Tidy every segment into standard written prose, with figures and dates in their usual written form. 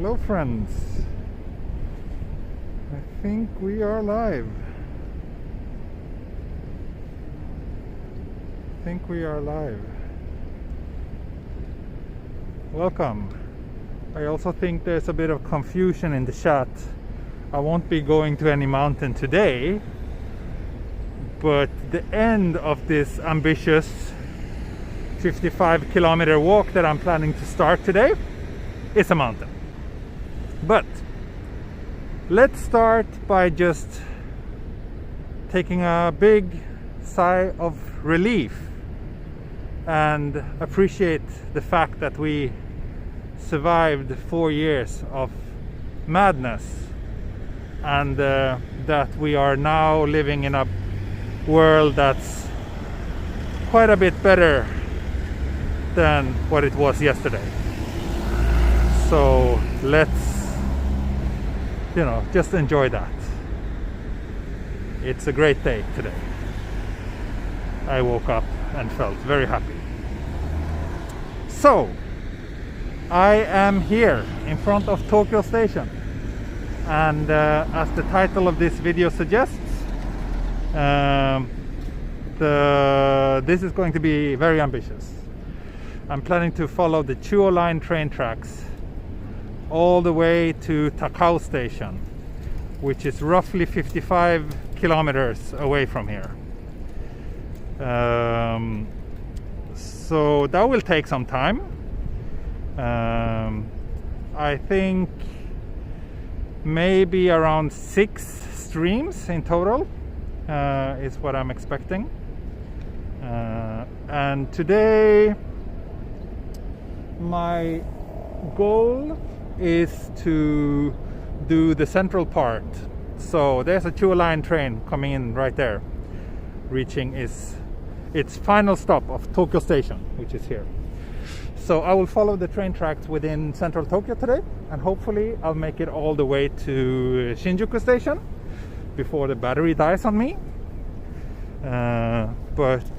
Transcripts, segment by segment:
Hello friends, I think we are live. Welcome. I also think there's a bit of confusion in the chat. I won't be going to any mountain today, but the end of this ambitious 55-kilometer walk that I'm planning to start today is a mountain. But let's start by just taking a big sigh of relief and appreciate the fact that we survived 4 years of madness, and that we are now living in a world that's quite a bit better than what it was yesterday. So let's just enjoy that. It's a great day today. I woke up and felt very happy. So I am here in front of Tokyo Station, and as the title of this video suggests, this is going to be very ambitious. I'm planning to follow the Chuo line train tracks all the way to Takao station, which is roughly 55 kilometers away from here. So that will take some time. I think maybe around 6 streams in total is what I'm expecting. And today my goal is to do the central part. So there's a Chuo line train coming in right there, reaching its final stop of Tokyo Station, which is here. So I will follow the train tracks within central Tokyo today, and hopefully I'll make it all the way to Shinjuku Station before the battery dies on me. But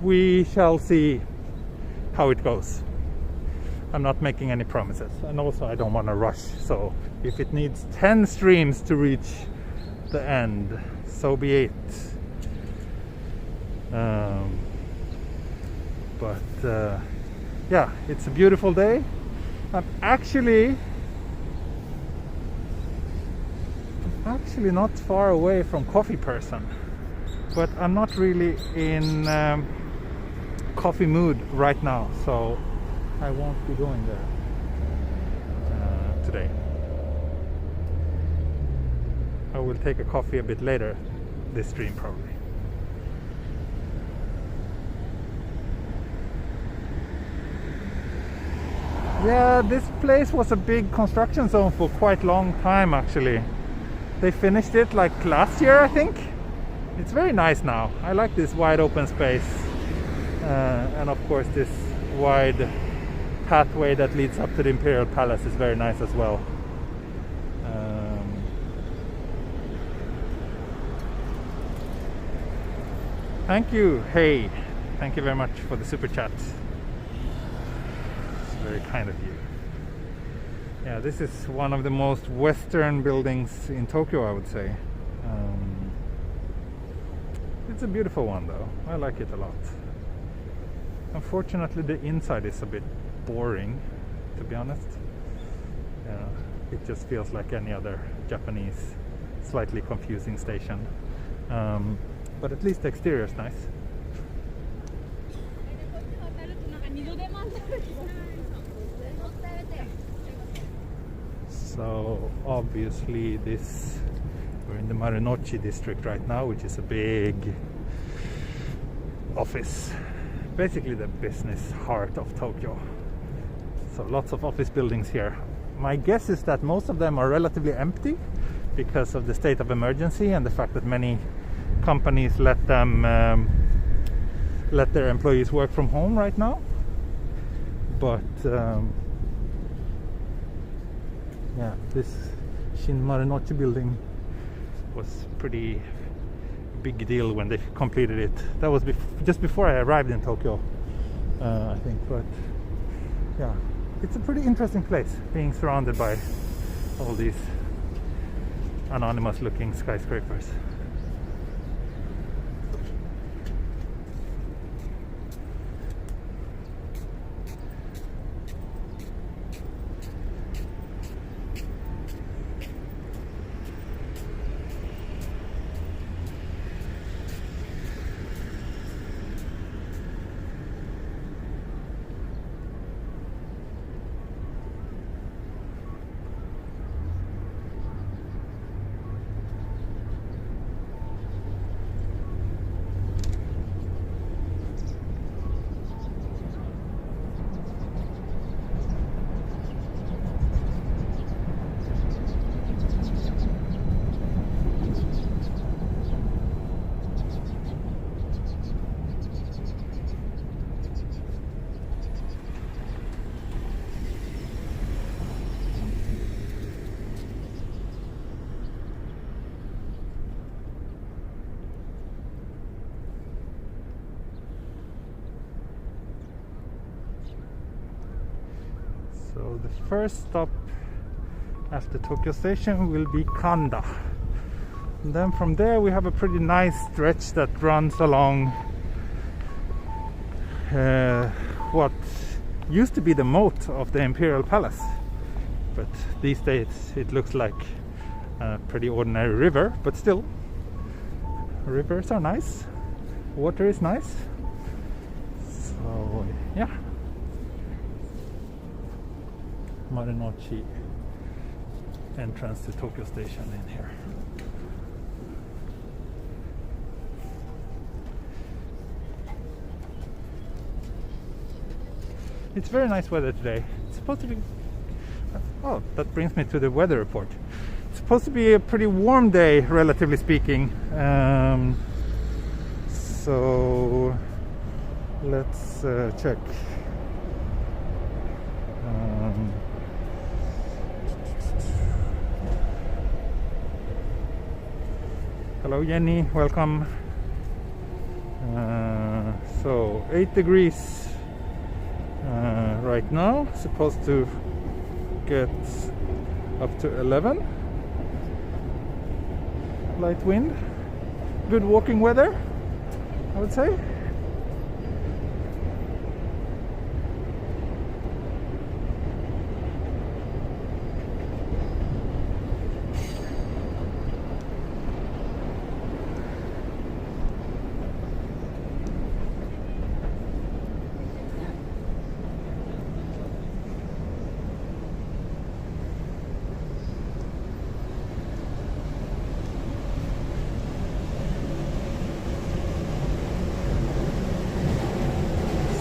we shall see how it goes. I'm not making any promises, and also I don't want to rush, so if it needs 10 streams to reach the end, so be it. Yeah, it's a beautiful day. I'm actually not far away from Coffee Person, but I'm not really in coffee mood right now, so I won't be going there today. I will take a coffee a bit later this stream probably. Yeah, this place was a big construction zone for quite a long time actually. They finished it like last year, I think. It's very nice now. I like this wide open space, and of course this wide pathway that leads up to the Imperial Palace is very nice as well. Thank you. Hey, thank you very much for the super chat. It's very kind of you. Yeah, this is one of the most western buildings in Tokyo, I would say. It's a beautiful one though. I like it a lot. Unfortunately, the inside is a bit boring, to be honest. It just feels like any other Japanese, slightly confusing station. But at least the exterior is nice. So obviously we're in the Marunouchi district right now, which is a big office, basically the business heart of Tokyo. So lots of office buildings here. My guess is that most of them are relatively empty because of the state of emergency and the fact that many companies let their employees work from home right now. But yeah, this Shin Marunouchi building was pretty big deal when they completed it. That was just before I arrived in Tokyo, I think. But yeah, it's a pretty interesting place, being surrounded by all these anonymous looking skyscrapers. So the first stop after Tokyo Station will be Kanda. And then from there we have a pretty nice stretch that runs along what used to be the moat of the Imperial Palace. But these days it looks like a pretty ordinary river, but still, rivers are nice, water is nice. So yeah. Marunouchi entrance to Tokyo Station in here. It's very nice weather today. It's supposed to be... Oh, that brings me to the weather report. It's supposed to be a pretty warm day, relatively speaking. So let's check. Hello Jenny, welcome. So 8 degrees right now, supposed to get up to 11. Light wind, good walking weather, I would say.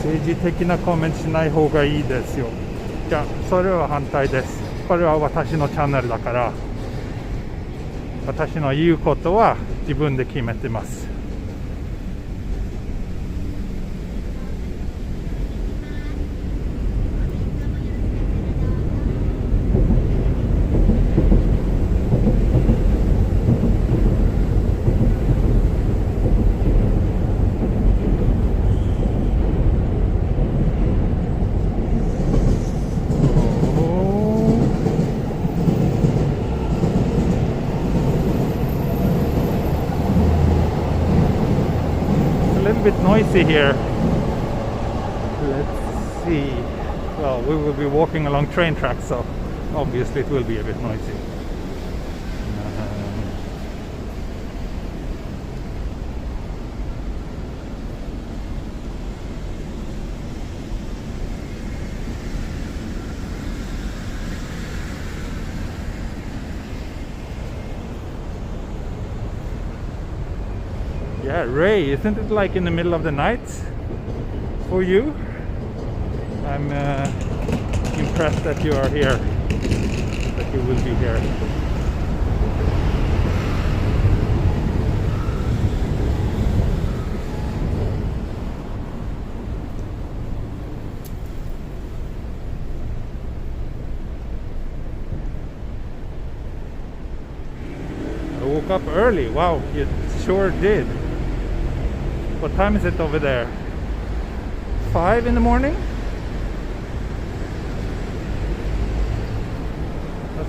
政治的なコメントしない方がいいですよ。いや、それは反対です。これは私のチャンネルだから、私の言うことは自分で決めてます。Bit noisy here. Let's see. Well, we will be walking along train tracks, so obviously it will be a bit noisy. Yeah, Ray, isn't it like in the middle of the night for you? I'm impressed that you are here, that you will be here. I woke up early, wow, you sure did. What time is it over there? 5 in the morning?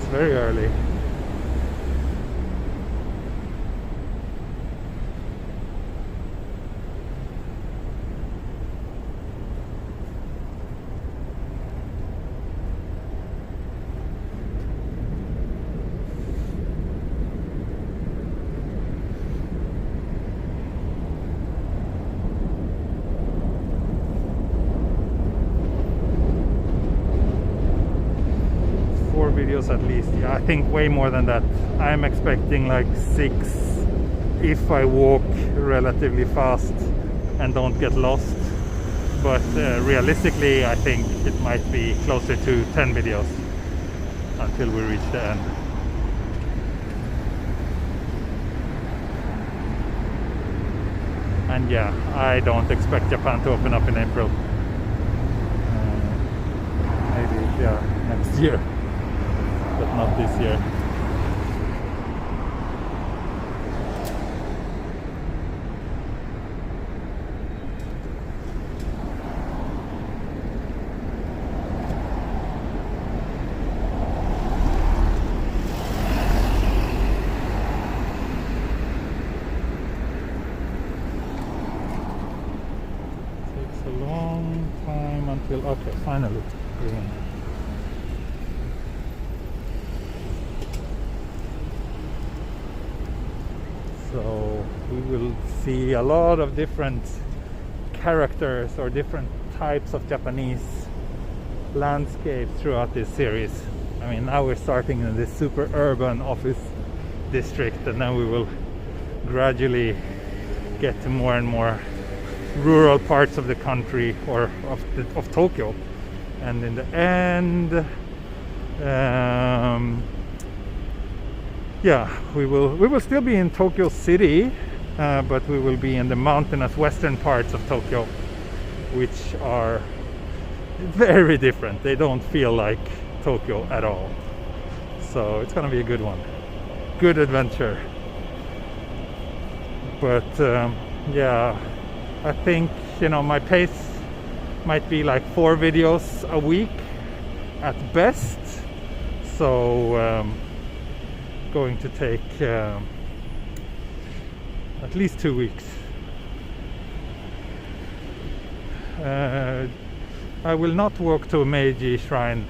It's very early. Videos at least. Yeah, I think way more than that. I'm expecting like 6 if I walk relatively fast and don't get lost, but realistically I think it might be closer to 10 videos until we reach the end. And yeah, I don't expect Japan to open up in April. Maybe yeah, next year, but not this year. Takes a long time until, okay, finally. So we will see a lot of different characters or different types of Japanese landscapes throughout this series. I mean, now we're starting in this super urban office district, and then we will gradually get to more and more rural parts of the country or of Tokyo. And in the end, yeah, we will still be in Tokyo City, but we will be in the mountainous western parts of Tokyo, which are very different. They don't feel like Tokyo at all. So it's gonna be a good one, good adventure. But yeah, I think, you know, my pace might be like 4 videos a week at best. So going to take at least 2 weeks. I will not walk to Meiji Shrine.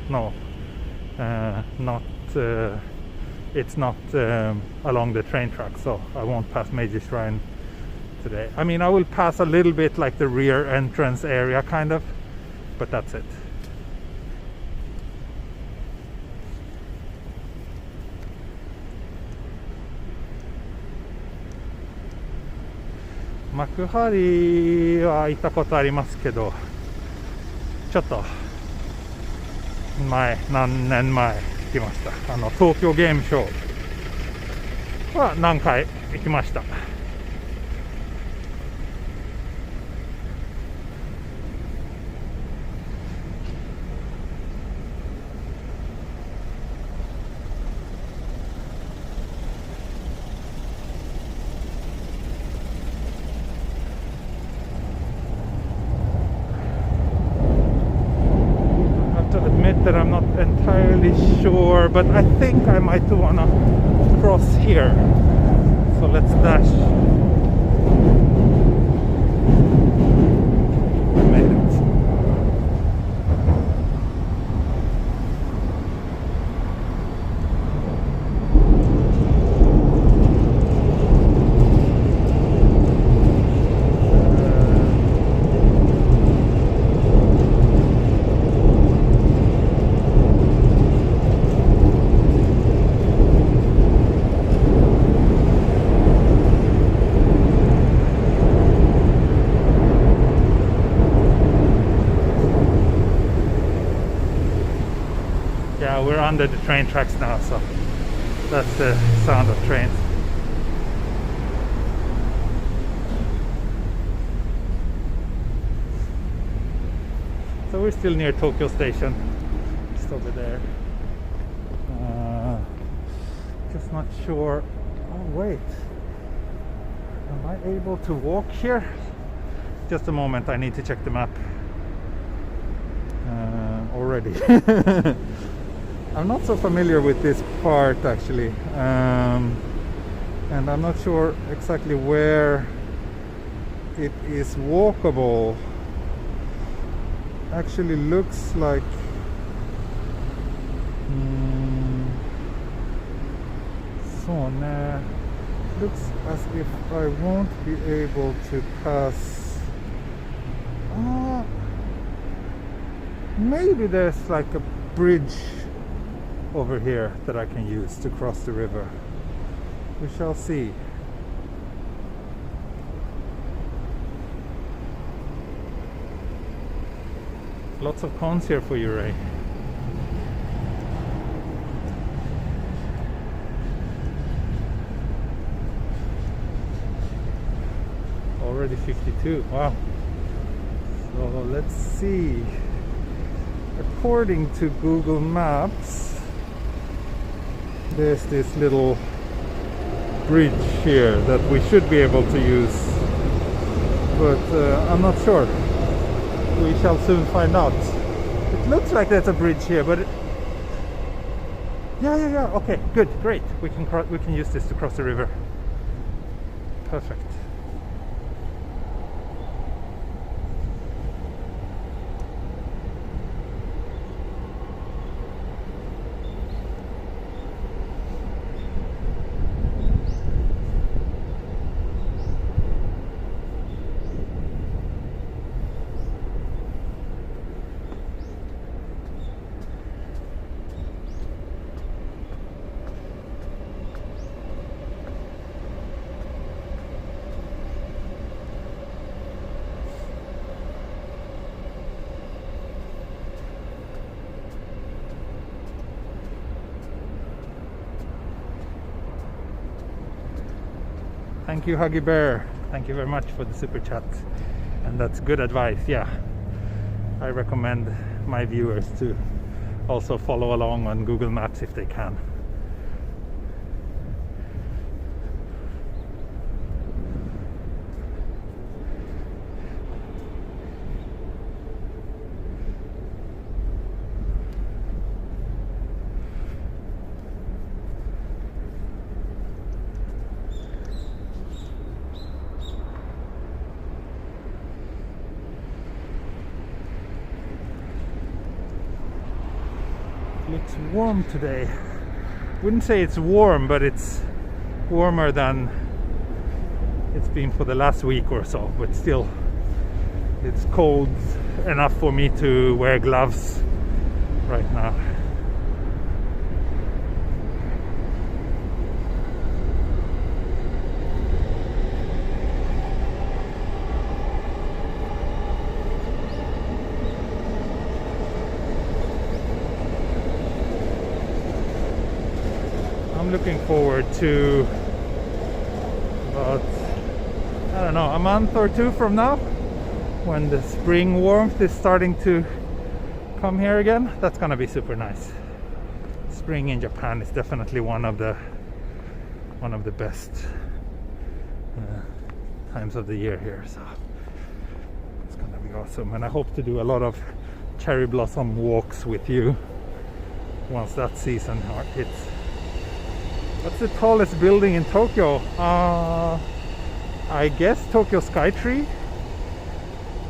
No, not. It's not along the train track, so I won't pass Meiji Shrine today. I mean, I will pass a little bit like the rear entrance area, kind of, but that's it.幕張は行ったことありますけど、ちょっと何年前行きました。東京ゲームショーは何回行きました。That I'm not entirely sure, but I think I might wanna cross here. So let's dash. I made it. We're under the train tracks now, so that's the sound of trains. So we're still near Tokyo Station, just over there. Just not sure. Oh wait, am I able to walk here? Just a moment, I need to check the map already. I'm not so familiar with this part actually, and I'm not sure exactly where it is walkable. Actually looks like looks as if I won't be able to pass. Maybe there's like a bridge over here that I can use to cross the river. We shall see. Lots of cons here for you, Ray. Already 52. Wow. So let's see. According to Google Maps, there's this little bridge here that we should be able to use, but I'm not sure. We shall soon find out. It looks like there's a bridge here, but yeah. Okay, good, great. We can use this to cross the river. Perfect. Thank you, Huggy Bear. Thank you very much for the super chat. And that's good advice. Yeah, I recommend my viewers to also follow along on Google Maps if they can. Looks warm today. Wouldn't say it's warm, but it's warmer than it's been for the last week or so, but still it's cold enough for me to wear gloves right now. Looking forward to about, I don't know, a month or two from now, when the spring warmth is starting to come here again. That's gonna be super nice. Spring in Japan is definitely one of the best times of the year here, so it's gonna be awesome. And I hope to do a lot of cherry blossom walks with you once that season hits. What's the tallest building in Tokyo? I guess Tokyo Skytree,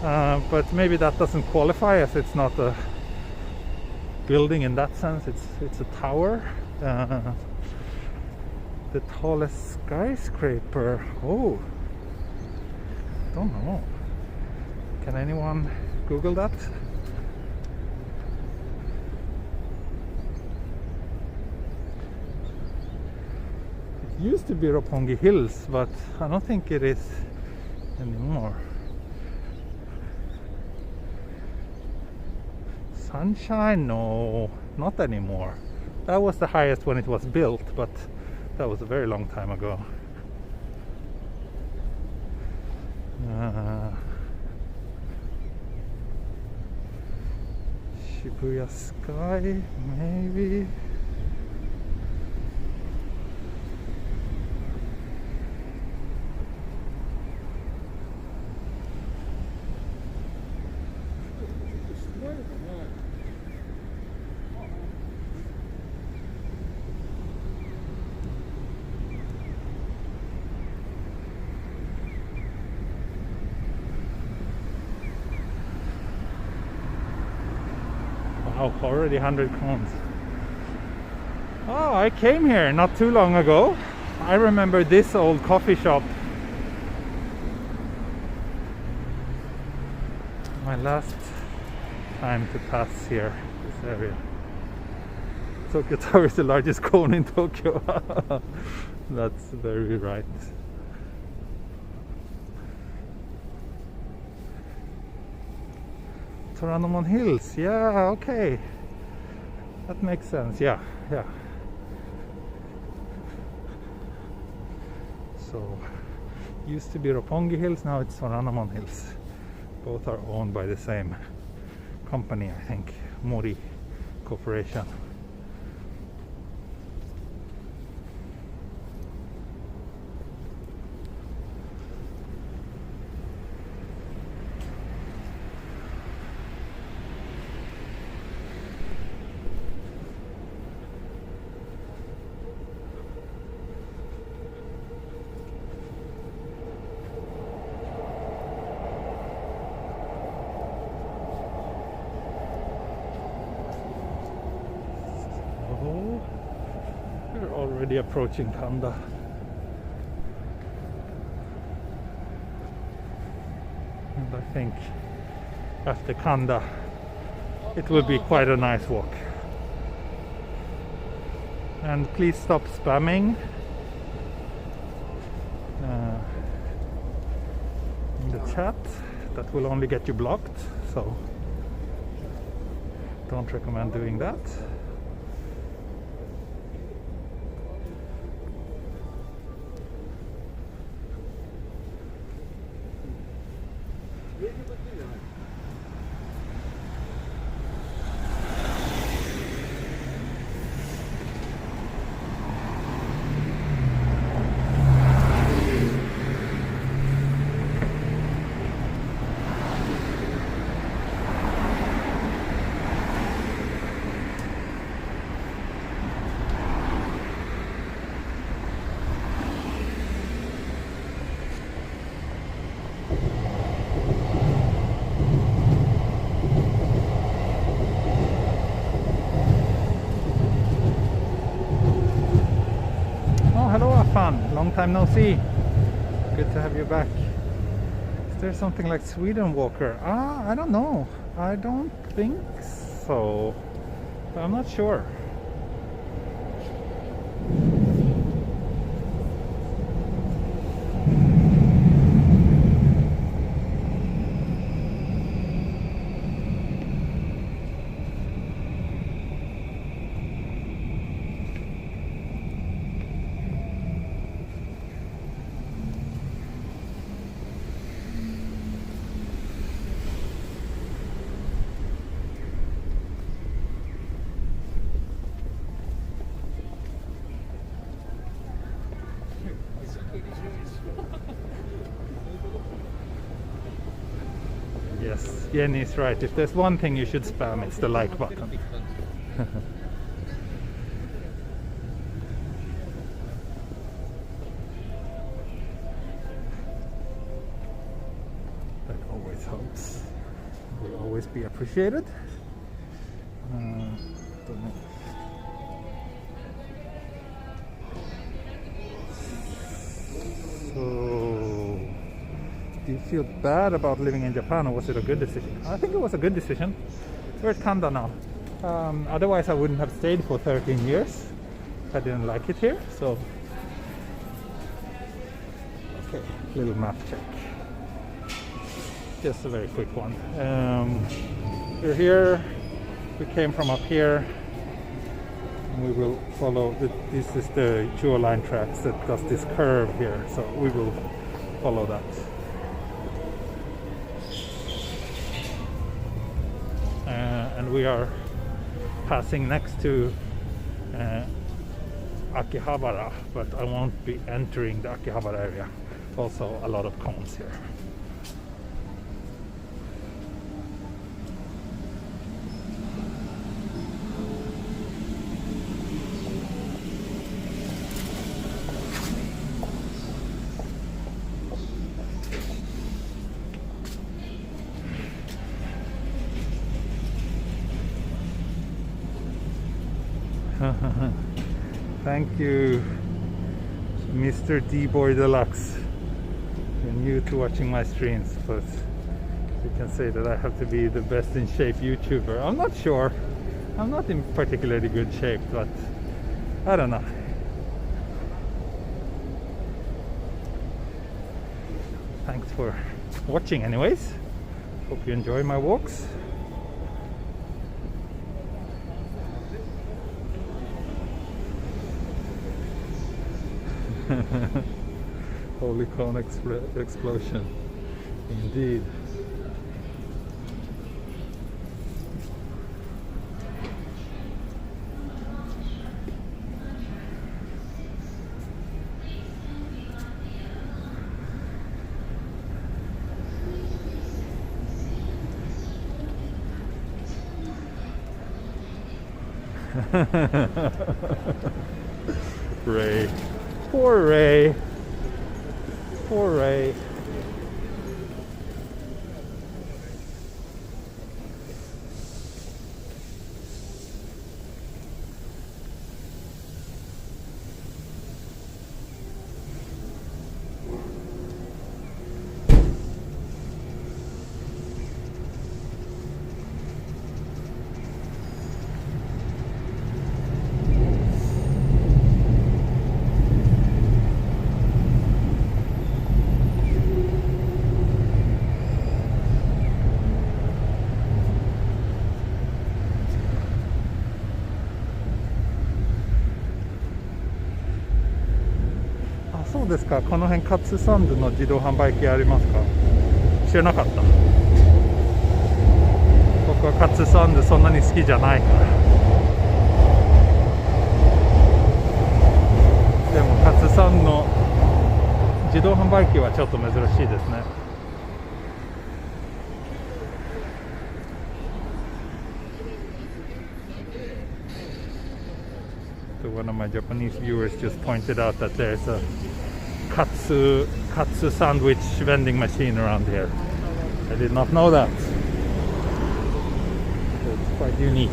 but maybe that doesn't qualify as it's not a building in that sense. It's a tower. The tallest skyscraper. Oh, don't know. Can anyone Google that? Used to be Roppongi Hills, but I don't think it is anymore. Sunshine? No, not anymore. That was the highest when it was built, but that was a very long time ago. Shibuya Sky, maybe. Oh, already 100 cones. Oh, I came here not too long ago. I remember this old coffee shop. My last time to pass here, this area. Tokyo Tower is the largest cone in Tokyo. That's very right. Toranomon Hills, yeah, okay. That makes sense, yeah. So, used to be Roppongi Hills, now it's Toranomon Hills. Both are owned by the same company, I think, Mori Corporation. Already approaching Kanda. And I think after Kanda it will be quite a nice walk. And please stop spamming in the chat. That will only get you blocked, so don't recommend doing that. Long time no see. Good to have you back. Is there something like Sweden Walker? I don't know. I don't think so. But I'm not sure. Yes, Jenny's right. If there's one thing you should spam, it's the like button. That always helps. Will always be appreciated. So, do you feel bad about living in Japan, or was it a good decision? I think it was a good decision. We're at Kanda now. Otherwise I wouldn't have stayed for 13 years. I didn't like it here, so... Okay, little map check. Just a very quick one. We're here, we came from up here, and we will follow, this is the Chuo line tracks that does this curve here, so we will follow that. And we are passing next to Akihabara, but I won't be entering the Akihabara area. Also a lot of cones here. Thank you, Mr. D-Boy Deluxe. You're new to watching my streams, but you can say that I have to be the best in shape YouTuber. I'm not sure. I'm not in particularly good shape, but I don't know. Thanks for watching anyways. Hope you enjoy my walks. Holy cone explosion. Indeed. Ray. Poor Ray. Poor Ray.あ、そうですか。この辺カツサンドの自動販売機ありますか？知らなかった。僕はカツサンドそんなに好きじゃないから。でもカツサンドの自動販売機はちょっと珍しいですね。So one of my Japanese viewers just pointed out that there's a katsu sandwich vending machine around here. I did not know that. So it's quite unique.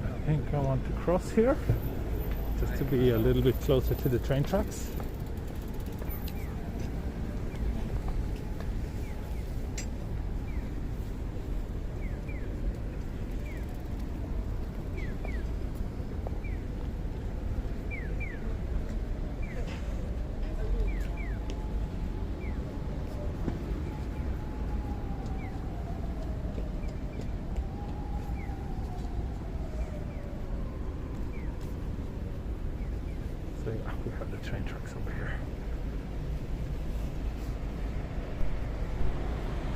I think I want to cross here just to be a little bit closer to the train tracks. So yeah, we have the train tracks over here.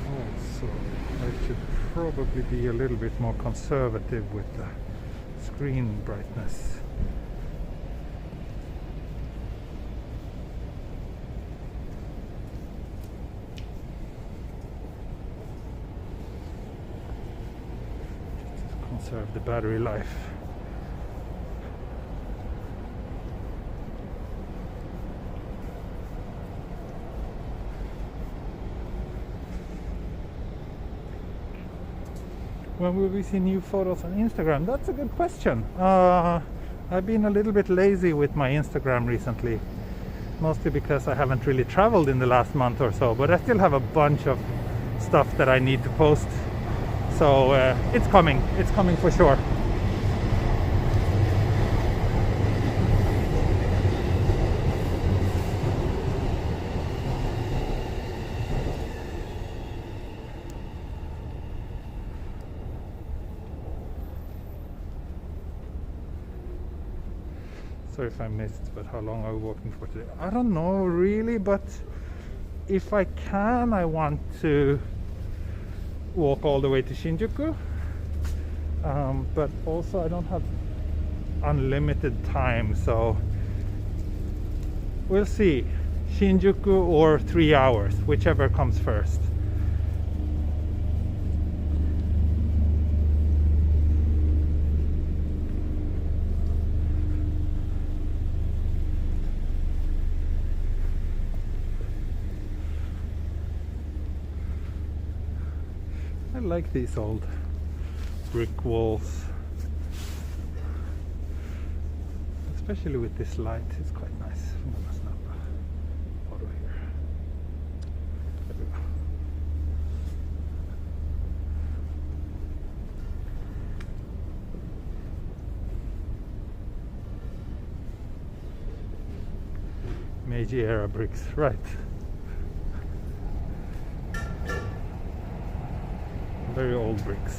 Also, I should probably be a little bit more conservative with the screen brightness. Just to conserve the battery life. When will we see new photos on Instagram? That's a good question. I've been a little bit lazy with my Instagram recently. mostly because I haven't really traveled in the last month or so, but I still have a bunch of stuff that I need to post, so it's coming for sure. Sorry if I missed, but how long are we walking for today? I don't know really, but if I can, I want to walk all the way to Shinjuku, but also I don't have unlimited time, so we'll see. Shinjuku or 3 hours, whichever comes first. I like these old brick walls, especially with this light. It's quite nice. I'm gonna snap a photo here. There we go. Meiji era bricks, right? Very old bricks.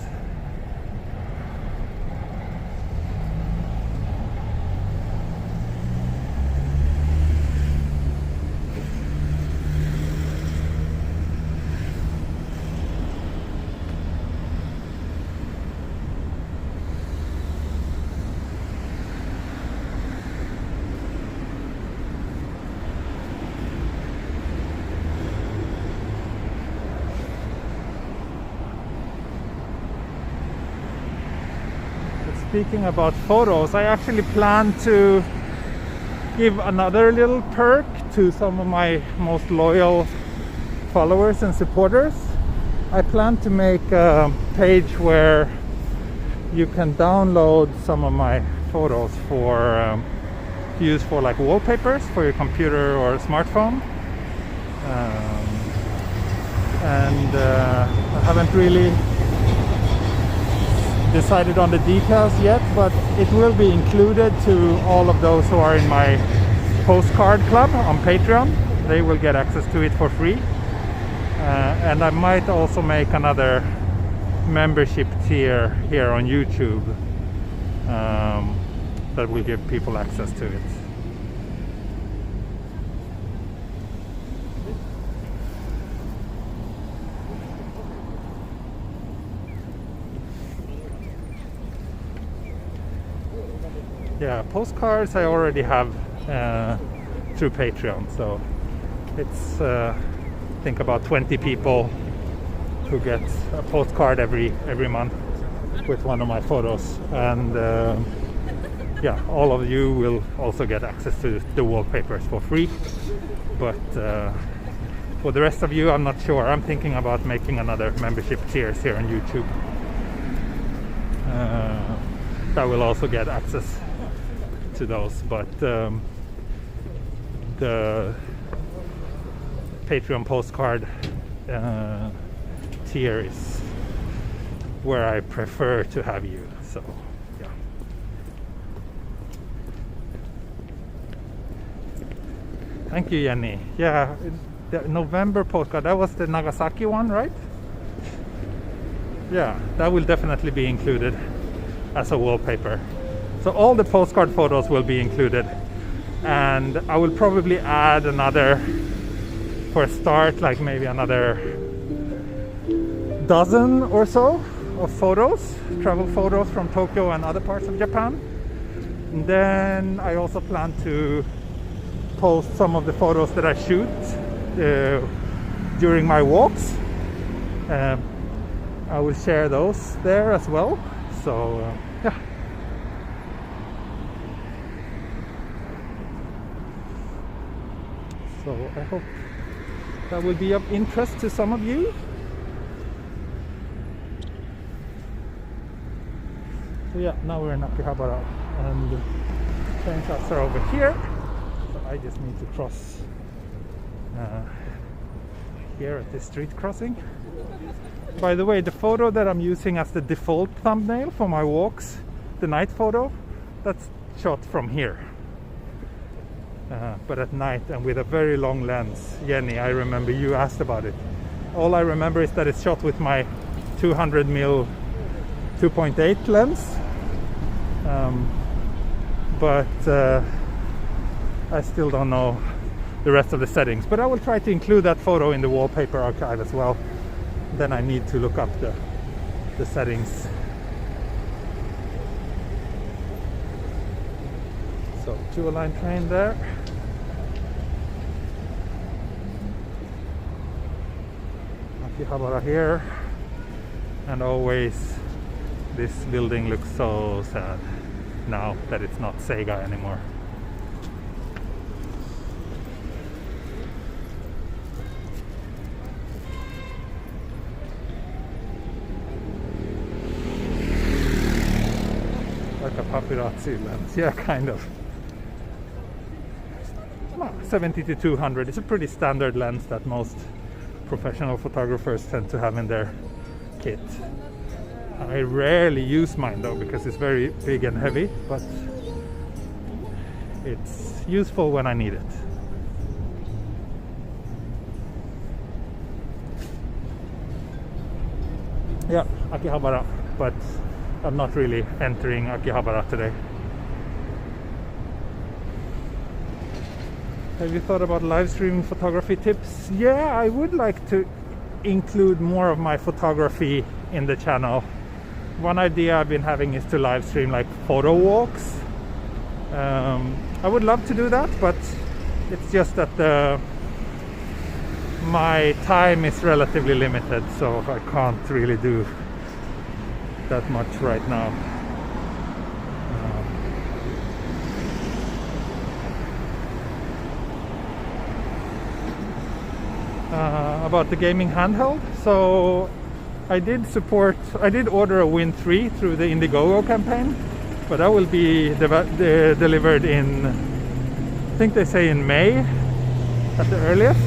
Speaking about photos, I actually plan to give another little perk to some of my most loyal followers and supporters. I plan to make a page where you can download some of my photos for use for like wallpapers for your computer or smartphone. I haven't really decided on the details yet, but it will be included to all of those who are in my postcard club on Patreon. They will get access to it for free, and I might also make another membership tier here on YouTube that will give people access to it. Yeah, postcards I already have through Patreon, so it's I think about 20 people who get a postcard every month with one of my photos, and yeah, all of you will also get access to the wallpapers for free. But for the rest of you, I'm not sure. I'm thinking about making another membership tiers here on YouTube that will also get access to those, but the Patreon postcard tier is where I prefer to have you. So yeah. Thank you, Jenny. Yeah, the November postcard, that was the Nagasaki one, right? Yeah, that will definitely be included as a wallpaper. So all the postcard photos will be included, and I will probably add another, for a start, like maybe another dozen or so of photos, travel photos from Tokyo and other parts of Japan. And then I also plan to post some of the photos that I shoot during my walks. I will share those there as well. So yeah. So I hope that will be of interest to some of you. So yeah, now we're in Akihabara and train shops are over here. So I just need to cross here at this street crossing. By the way, the photo that I'm using as the default thumbnail for my walks, the night photo, that's shot from here. But at night and with a very long lens. Jenny, I remember you asked about it. All I remember is that it's shot with my 200mm 2.8 lens. But I still don't know the rest of the settings. But I will try to include that photo in the wallpaper archive as well. Then I need to look up the settings. So, Chuo line train there. Akihabara here. And always this building looks so sad now that it's not Sega anymore. Like a paparazzi lens, yeah, kind of. 70 to 200 is a pretty standard lens that most professional photographers tend to have in their kit. I rarely use mine though because it's very big and heavy, but it's useful when I need it. Yeah, Akihabara, but I'm not really entering Akihabara today. Have you thought about live streaming photography tips? Yeah, I would like to include more of my photography in the channel. One idea I've been having is to live stream like photo walks. I would love to do that, but it's just that my time is relatively limited, so I can't really do that much right now. About the gaming handheld, so I did order a Win 3 through the Indiegogo campaign, but that will be delivered in, I think they say in May at the earliest.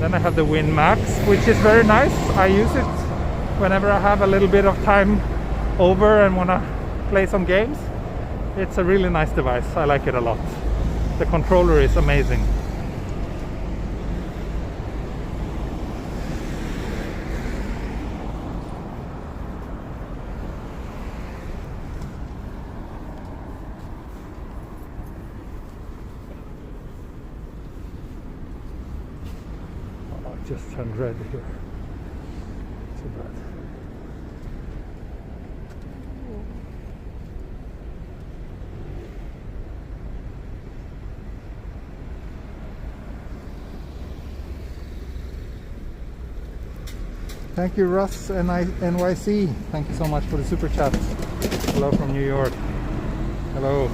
Then I have the Win Max, which is very nice. I use it whenever I have a little bit of time over and want to play some games. It's a really nice device. I like it a lot. The controller is amazing. Just turned red here. Too bad. Thank you, Russ NYC. Thank you so much for the super chat. Hello from New York. Hello.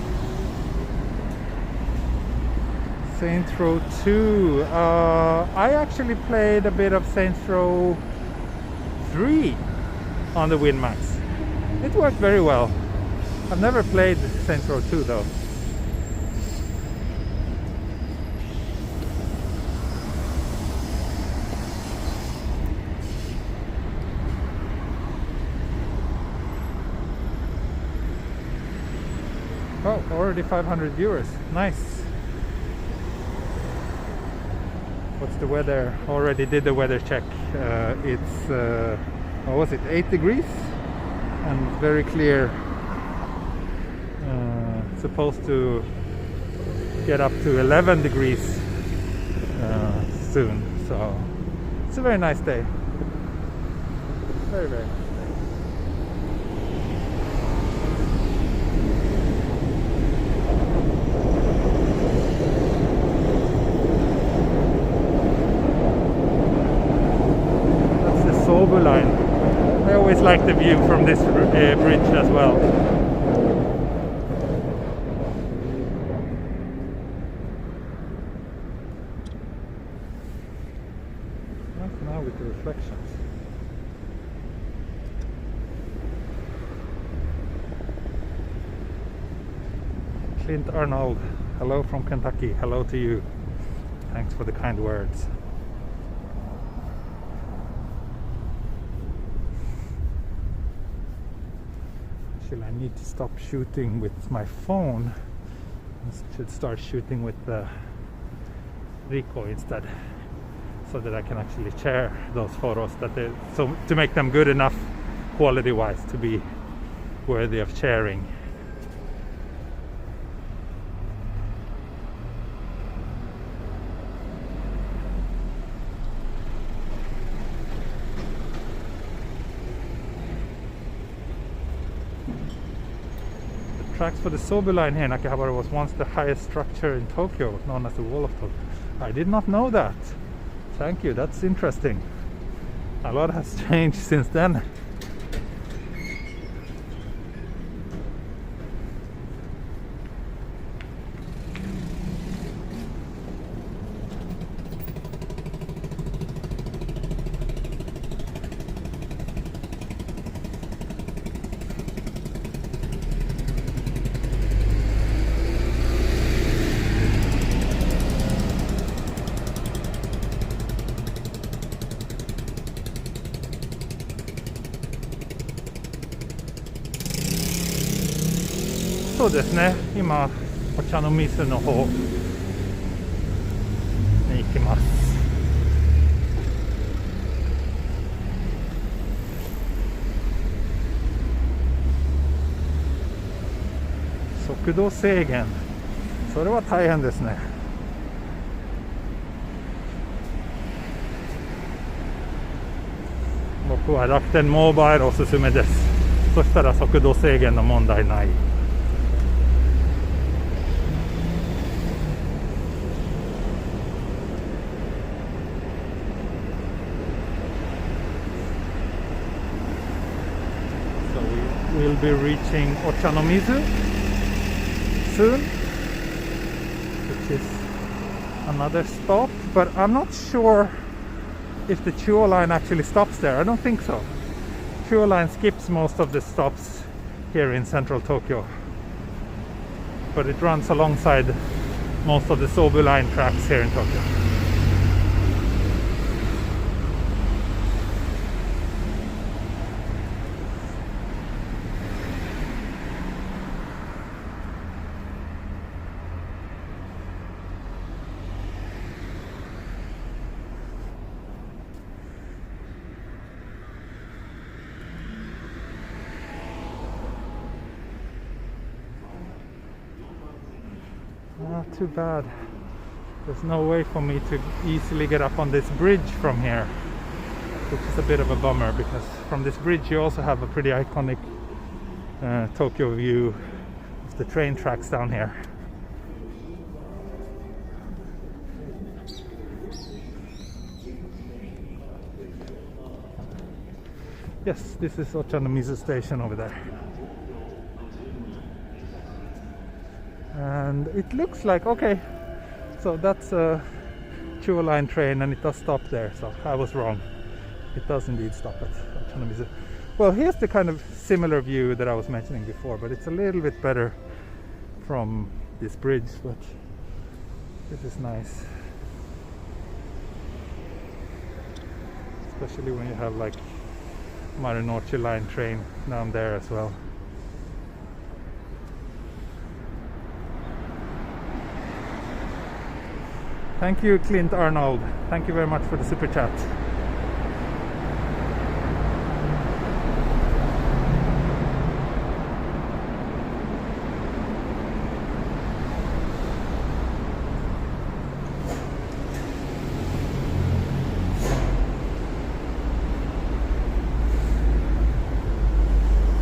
Saints Row 2. I actually played a bit of Saints Row 3 on the Win Max. It worked very well. I've never played Saints Row 2 though. Oh, already 500 viewers. Nice. What's the weather? Already did the weather check. It's what was it, 8 degrees and very clear. Supposed to get up to 11 degrees soon, so it's a very nice day. Very, very nice. Line. I always like the view from this bridge as well. Nice now with the reflections. Clint Arnold, Hello from Kentucky. Hello to you. Thanks for the kind words. Actually, I need to stop shooting with my phone. I should start shooting with the Ricoh instead, so that I can actually share those photos, so to make them good enough quality wise to be worthy of sharing. The tracks for the Sobu line here in Akihabara was once the highest structure in Tokyo, known as the Wall of Tokyo. I did not know that. Thank you, that's interesting. A lot has changed since then.そうですね、今お茶の水の方に行きます。速度制限、それは大変ですね。僕は楽天モバイルおすすめです。そしたら速度制限の問題ない。We'll be reaching Ochanomizu soon, which is another stop, but I'm not sure if the Chuo line actually stops there. I don't think so. Chuo line skips most of the stops here in central Tokyo, but it runs alongside most of the Sobu line tracks here in Tokyo. Not too bad. There's no way for me to easily get up on this bridge from here, which is a bit of a bummer, because from this bridge you also have a pretty iconic Tokyo view of the train tracks down here. Yes, this is Ochanomizu station over there. And it looks like, okay, so that's a Chuo line train and it does stop there, so I was wrong. It does indeed stop at Ochanomizu. Well, here's the kind of similar view that I was mentioning before, but it's a little bit better from this bridge, but this is nice. Especially when you have like Marunouchi line train down there as well. Thank you, Clint Arnold. Thank you very much for the super chat.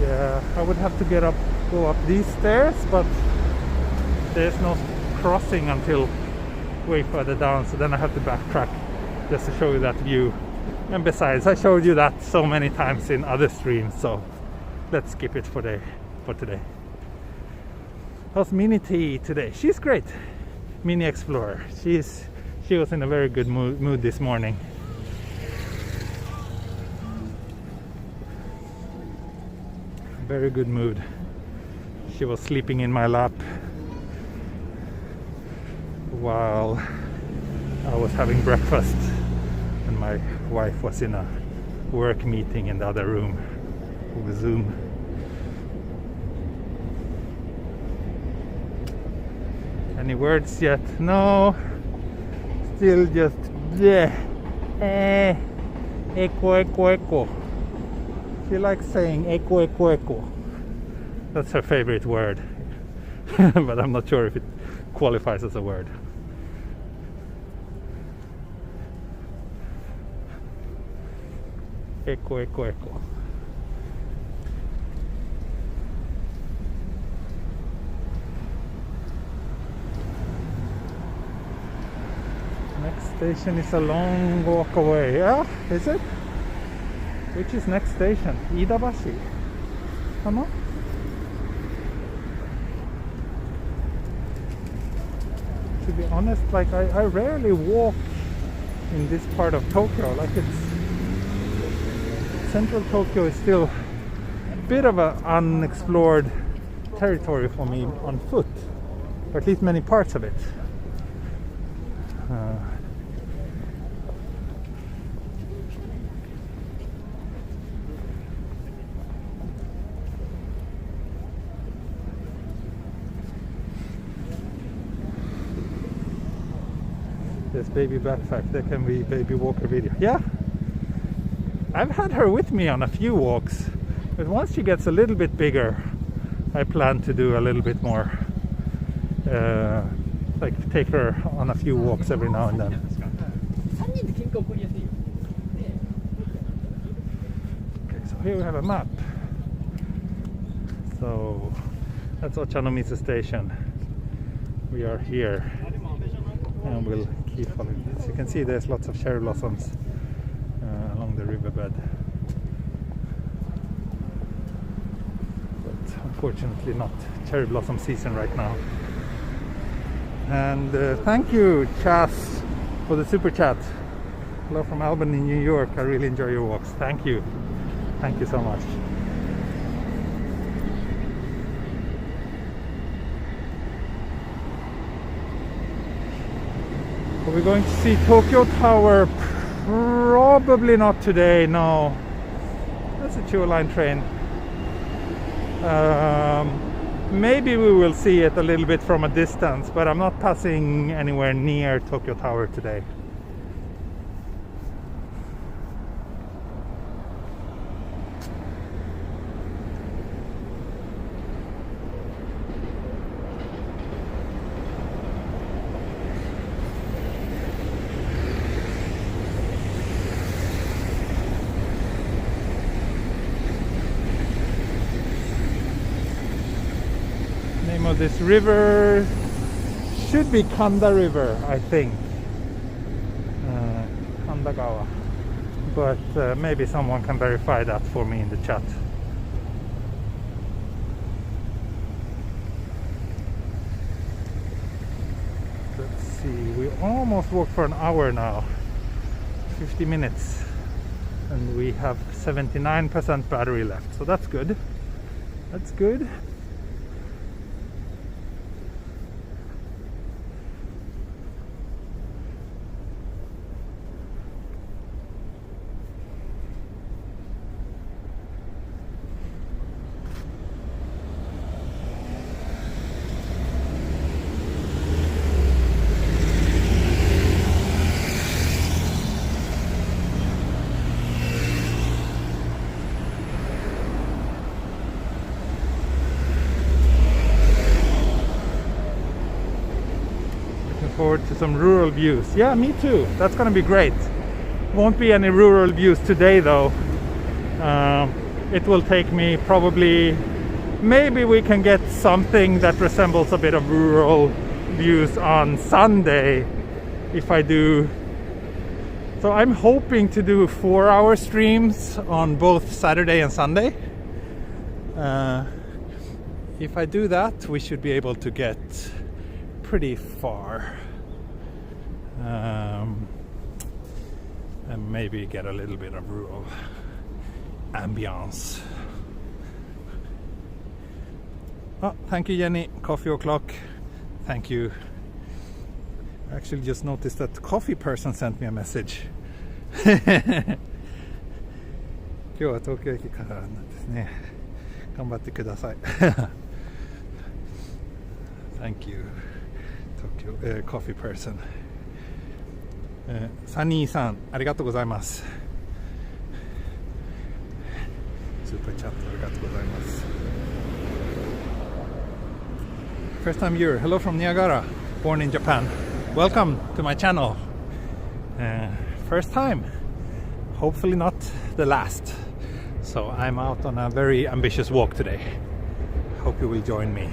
Yeah, I would have to go up these stairs, but there's no crossing until way further down, so then I have to backtrack just to show you that view. And besides, I showed you that so many times in other streams, so let's skip it for today. How's Mini T today? She's great. Mini Explorer. She was in a very good mood this morning. Very good mood. She was sleeping in my lap. while I was having breakfast and my wife was in a work meeting in the other room over Zoom. Any words yet? No. Still just bleh. Echo. She likes saying echo. That's her favorite word. But I'm not sure if it qualifies as a word. Echo. Next station is a long walk away. Yeah, is it? Which is next station? Suidobashi? Kanda? To be honest, like I rarely walk in this part of Tokyo. Like central Tokyo is still a bit of an unexplored territory for me on foot, or at least many parts of it. This baby backpack, there can be baby walker video. Yeah, I've had her with me on a few walks, but once she gets a little bit bigger, I plan to do a little bit more, like take her on a few walks every now and then. Okay, so here we have a map. So that's Ochanomizu station. We are here, and we'll keep following. As you can see, there's lots of cherry blossoms along the riverbed, but unfortunately not cherry blossom season right now. And thank you, Chas, for the super chat. Hello from Albany, New York. I really enjoy your walks. Thank you so much. We're going to see Tokyo Tower. Probably not today, no. That's a Chuo line train. Maybe we will see it a little bit from a distance, but I'm not passing anywhere near Tokyo Tower today. Of this river should be Kanda River, I think, Kandagawa, but maybe someone can verify that for me in the chat. Let's see, we almost walked for an hour now, 50 minutes, and we have 79% battery left, so that's good. That's good. Forward to some rural views. Yeah, me too. That's gonna be great. Won't be any rural views today though. It will take me probably, maybe we can get something that resembles a bit of rural views on Sunday if I do. So I'm hoping to do 4-hour streams on both Saturday and Sunday. If I do that, we should be able to get pretty far. And maybe get a little bit of rural ambience. Oh, thank you, Jenny. Coffee o'clock. Thank you. I actually just noticed that the coffee person sent me a message. 今日は東京駅からなんですね。頑張ってください。Thank you, Tokyo coffee person. サニーさん、ありがとうございます。スーパーチャットありがとうございます。First time viewer, hello from Niagara, born in Japan. Welcome to my channel. First time, hopefully not the last. So I'm out on a very ambitious walk today. Hope you will join me.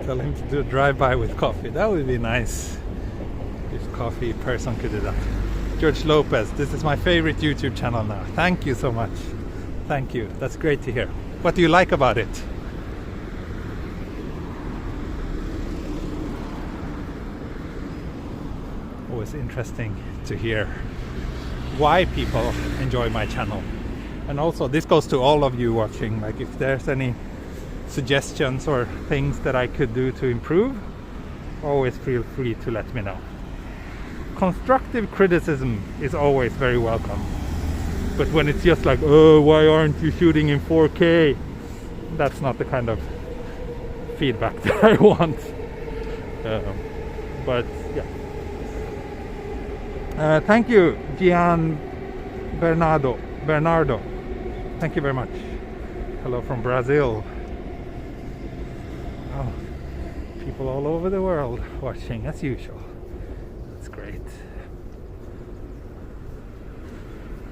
Tell him to do a drive-by with coffee. That would be nice if coffee person could do that. George Lopez, this is my favorite YouTube channel now. Thank you so much. Thank you. That's great to hear. What do you like about it? Always interesting to hear why people enjoy my channel. And also, this goes to all of you watching. Like, if there's any suggestions or things that I could do to improve, always feel free to let me know. Constructive criticism is always very welcome, but when it's just like, oh, why aren't you shooting in 4K, that's not the kind of feedback that I want. But yeah, thank you, Gian Bernardo. Thank you very much. Hello from Brazil. Oh, people all over the world watching as usual. That's great.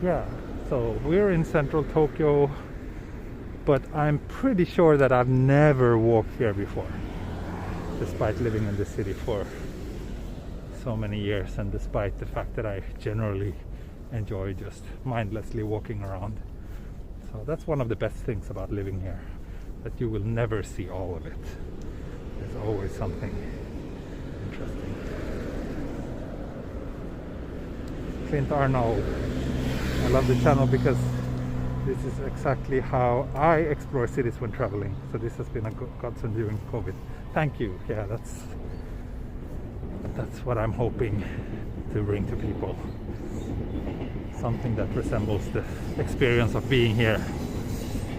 Yeah, so we're in central Tokyo, but I'm pretty sure that I've never walked here before, despite living in the city for so many years, and despite the fact that I generally enjoy just mindlessly walking around. So that's one of the best things about living here, that you will never see all of it. There's always something interesting. Clint Arnold, I love the channel because this is exactly how I explore cities when traveling. So this has been a godsend during COVID. Thank you. Yeah, that's what I'm hoping to bring to people. Something that resembles the experience of being here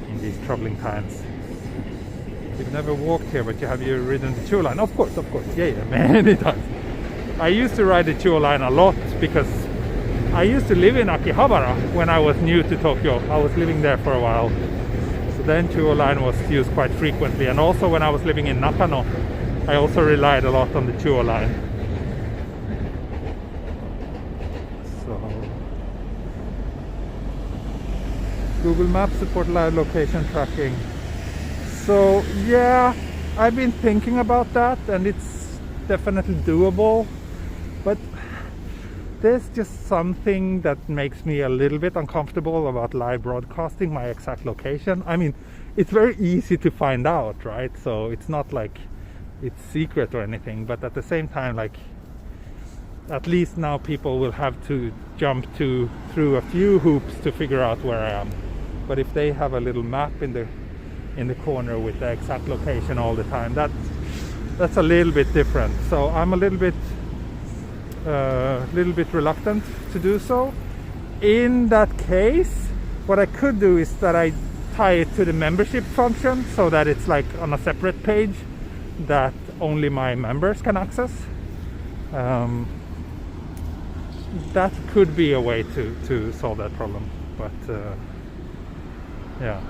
in these troubling times. You've never walked here, but have you ridden the Chuo line? Of course, yeah, many times. I used to ride the Chuo line a lot because I used to live in Akihabara when I was new to Tokyo. I was living there for a while. So then Chuo line was used quite frequently. And also when I was living in Nakano, I also relied a lot on the Chuo line. So Google Maps support live location tracking. So yeah, I've been thinking about that, and it's definitely doable, but there's just something that makes me a little bit uncomfortable about live broadcasting my exact location. I mean, it's very easy to find out, right? So it's not like it's secret or anything, but at the same time, like, at least now people will have to jump through a few hoops to figure out where I am. But if they have a little map in the corner with the exact location all the time, that's a little bit different. So I'm a little bit reluctant to do so. In that case, what I could do is that I tie it to the membership function, so that it's like on a separate page that only my members can access. That could be a way to solve that problem, but yeah.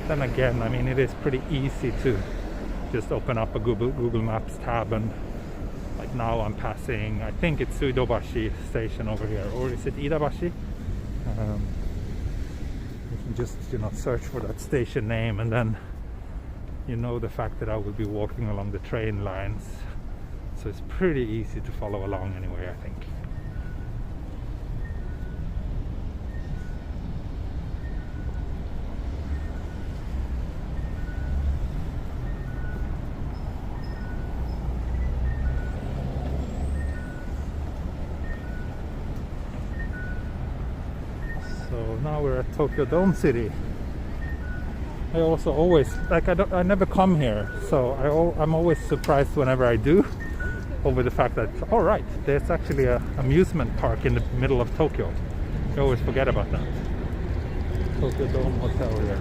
Then again, I mean, it is pretty easy to just open up a Google Maps tab, and like now I'm passing, I think it's Suidobashi station over here, or is it Iidabashi? You can just, search for that station name, and then the fact that I will be walking along the train lines, so it's pretty easy to follow along anyway, I think. So now we're at Tokyo Dome City. I also always, like, I never come here, so I'm always surprised whenever I do over the fact that, oh right, there's actually an amusement park in the middle of Tokyo. I always forget about that. Tokyo Dome Hotel here.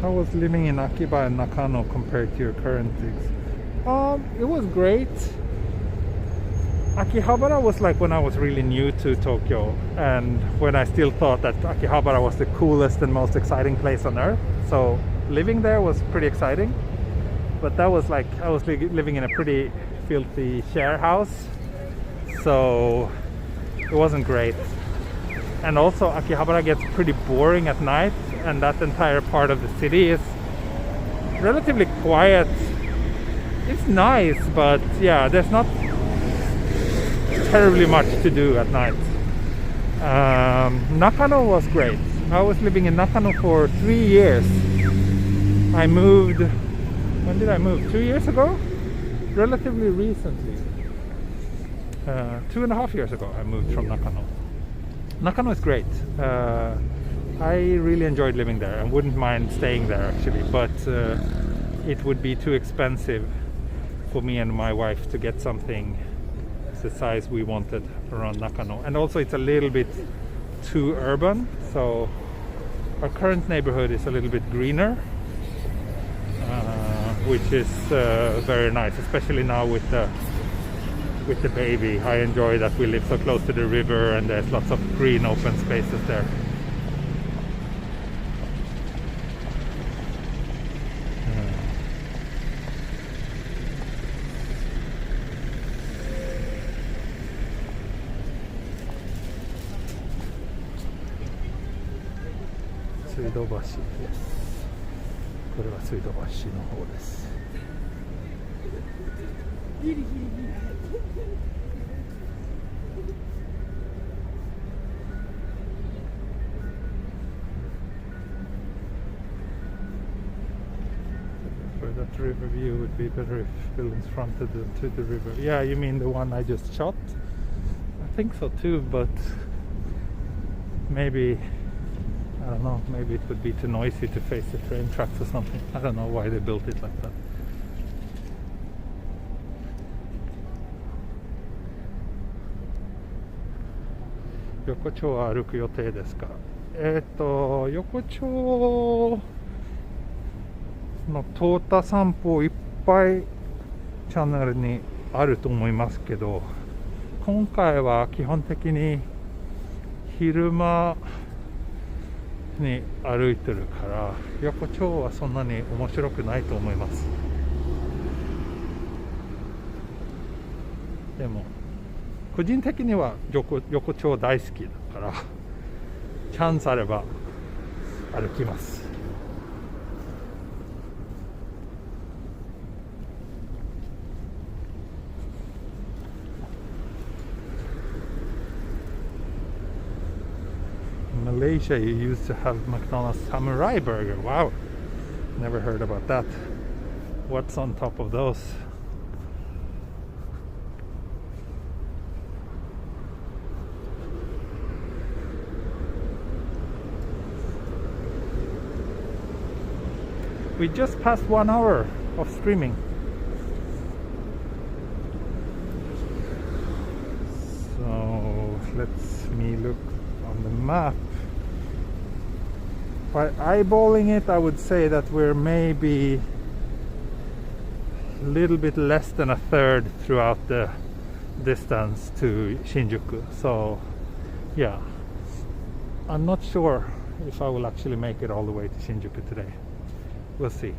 How was living in Akiba and Nakano compared to your current gigs? It was great. Akihabara was like when I was really new to Tokyo, and when I still thought that Akihabara was the coolest and most exciting place on earth. So living there was pretty exciting. But that was like, I was living in a pretty filthy share house, so it wasn't great. And also Akihabara gets pretty boring at night, and that entire part of the city is relatively quiet. It's nice, but yeah, there's not terribly much to do at night. Nakano was great. I was living in Nakano for 3 years. I moved, when did I move? 2 years ago? Relatively recently. 2.5 years ago I moved from Nakano. Nakano is great. I really enjoyed living there and wouldn't mind staying there actually, but it would be too expensive for me and my wife to get something the size we wanted around Nakano. And also it's a little bit too urban, so our current neighborhood is a little bit greener, which is very nice, especially now with the baby. I enjoy that we live so close to the river and there's lots of green open spaces there. Suidobashi です。これは水道橋の方です。For that river view would be better if buildings fronted to the river. Yeah, you mean the one I just shot? I think so too, but maybe, I don't know, maybe it would be too noisy to face the train tracks or something. I don't know why they built it like that. Yoko Chuo は歩く予定ですか？横丁の通った散歩いっぱいチャンネルにあると思いますけど、今回は基本的に昼間に歩いてるから横丁はそんなに面白くないと思います。でも個人的には横丁大好きだからチャンスあれば歩きます。Malaysia, you used to have McDonald's Samurai Burger. Wow, never heard about that. What's on top of those? We just passed 1 hour of streaming. So let's me look on the map. By eyeballing it, I would say that we're maybe a little bit less than a third throughout the distance to Shinjuku. So yeah, I'm not sure if I will actually make it all the way to Shinjuku today. We'll see.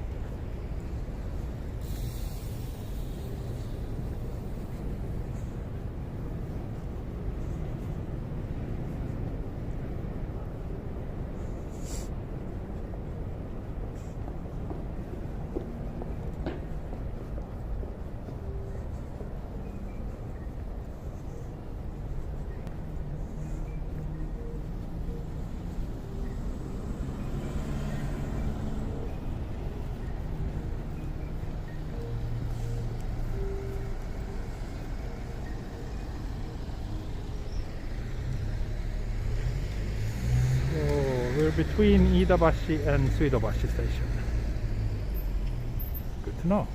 We're between Iidabashi and Suidobashi station. Good to know.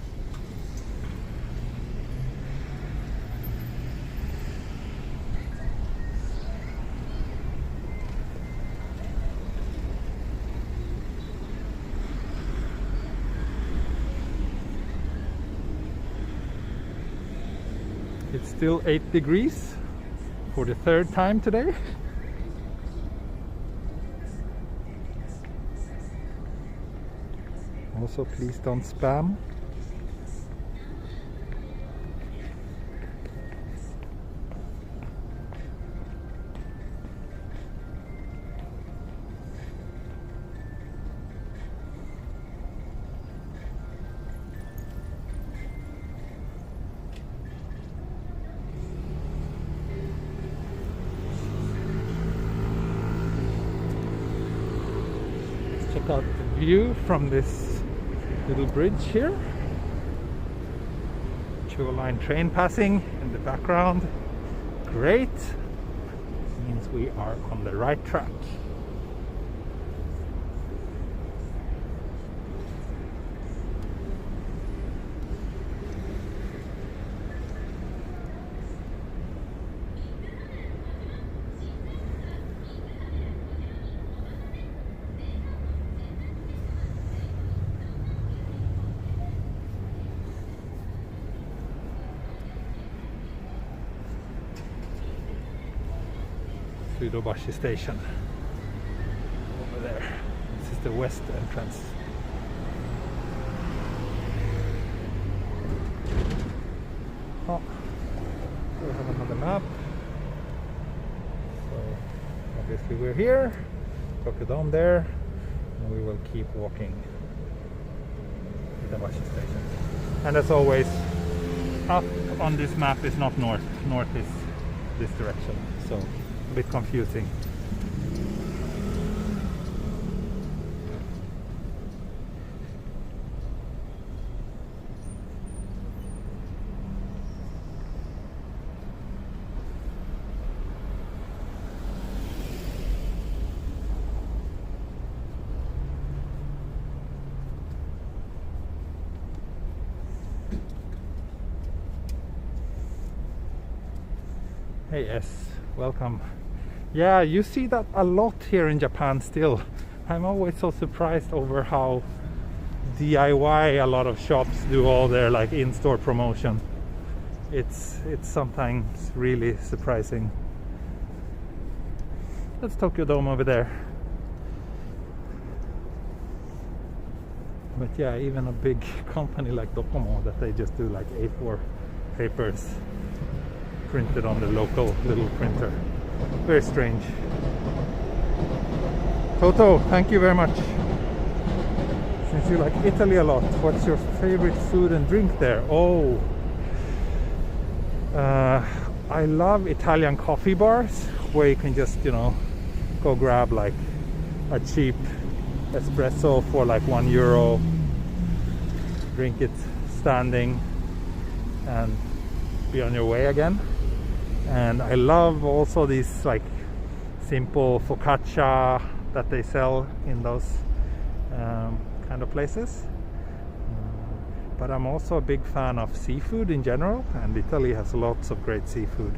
It's still 8 degrees for the third time today. Also, please don't spam. Check out the view from this little bridge here. Chuo line train passing in the background. Great. Means we are on the right track. Suidobashi station over there. This is the west entrance. Oh, we have another map. So obviously we're here, Takao there, and we will keep walking to Suidobashi station. And as always, up on this map is not north. North is this direction. So a bit confusing. Hey S, welcome. Yeah, you see that a lot here in Japan still. I'm always so surprised over how DIY a lot of shops do all their like in-store promotion. It's sometimes really surprising. That's Tokyo Dome over there. But yeah, even a big company like Docomo that they just do like A4 papers printed on the local little printer. Very strange. Toto, thank you very much. Since you like Italy a lot, what's your favorite food and drink there? Oh, I love Italian coffee bars where you can just, you know, go grab like a cheap espresso for like €1, drink it standing and be on your way again. And I love also these like simple focaccia that they sell in those kind of places. But I'm also a big fan of seafood in general, and Italy has lots of great seafood.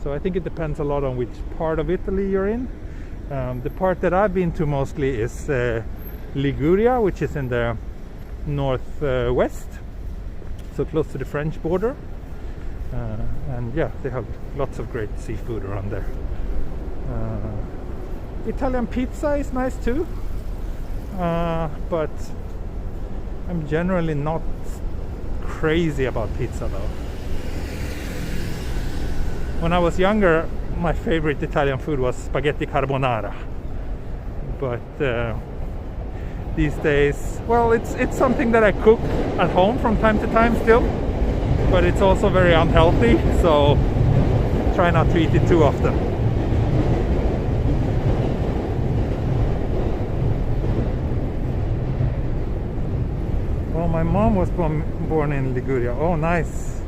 So I think it depends a lot on which part of Italy you're in. The part that I've been to mostly is Liguria, which is in the northwest, so close to the French border. And yeah, they have lots of great seafood around there. Italian pizza is nice too, but I'm generally not crazy about pizza though. When I was younger, my favorite Italian food was spaghetti carbonara, but these days, well, it's something that I cook at home from time to time still, but it's also very unhealthy, so try not to eat it too often. Well, my mom was born in Liguria. Oh, nice.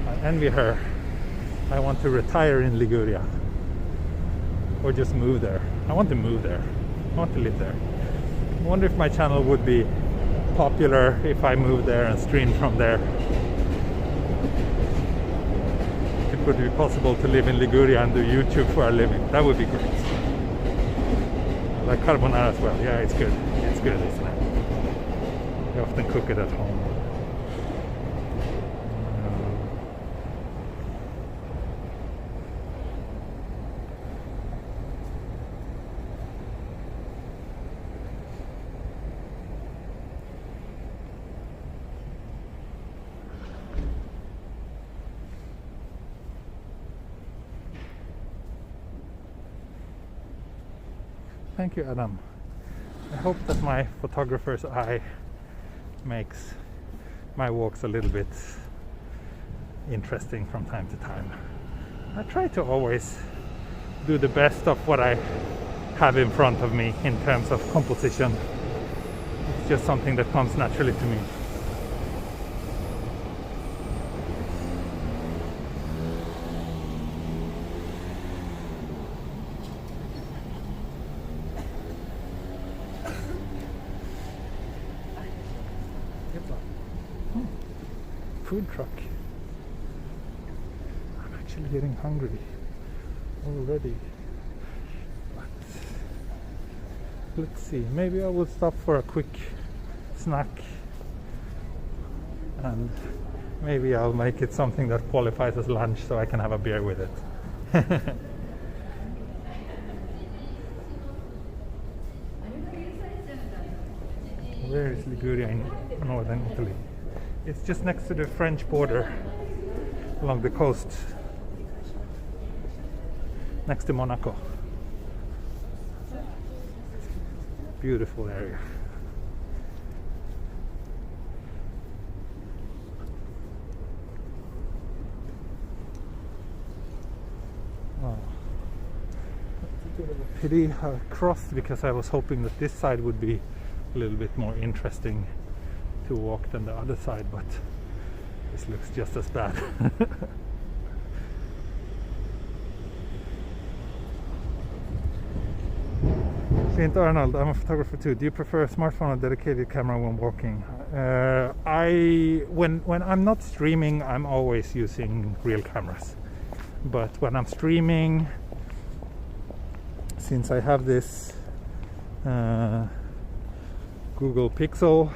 I envy her. I want to retire in Liguria, or just move there. I want to move there. I want to live there. I wonder if my channel would be popular if I moved there and streamed from there. It would be possible to live in Liguria and do YouTube for a living. That would be great. Like carbonara as well. Yeah, it's good. It's good, isn't it? I often cook it at home. Thank you, Adam. I hope that my photographer's eye makes my walks a little bit interesting from time to time. I try to always do the best of what I have in front of me in terms of composition. It's just something that comes naturally to me. Food truck. I'm actually getting hungry already. But let's see, maybe I will stop for a quick snack and maybe I'll make it something that qualifies as lunch so I can have a beer with it. Where is Liguria in northern Italy? It's just next to the French border along the coast, next to Monaco. Beautiful area. Oh. That's a bit of a pity I crossed because I was hoping that this side would be a little bit more interesting to walk than the other side, but this looks just as bad. Saint Arnold, I'm a photographer too. Do you prefer a smartphone or dedicated camera when walking? When I'm not streaming, I'm always using real cameras. But when I'm streaming, since I have this Google Pixel,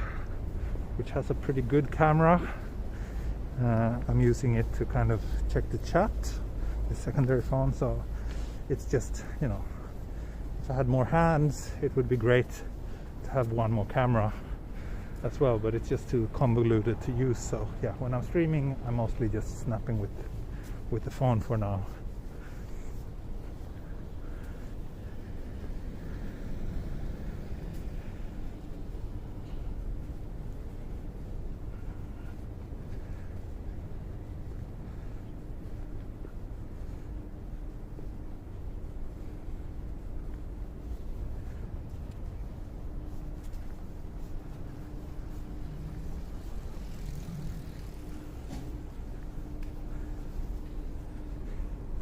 which has a pretty good camera, I'm using it to kind of check the chat, the secondary phone. So it's just, you know, if I had more hands, it would be great to have one more camera as well, but it's just too convoluted to use. So yeah, when I'm streaming, I'm mostly just snapping with the phone for now.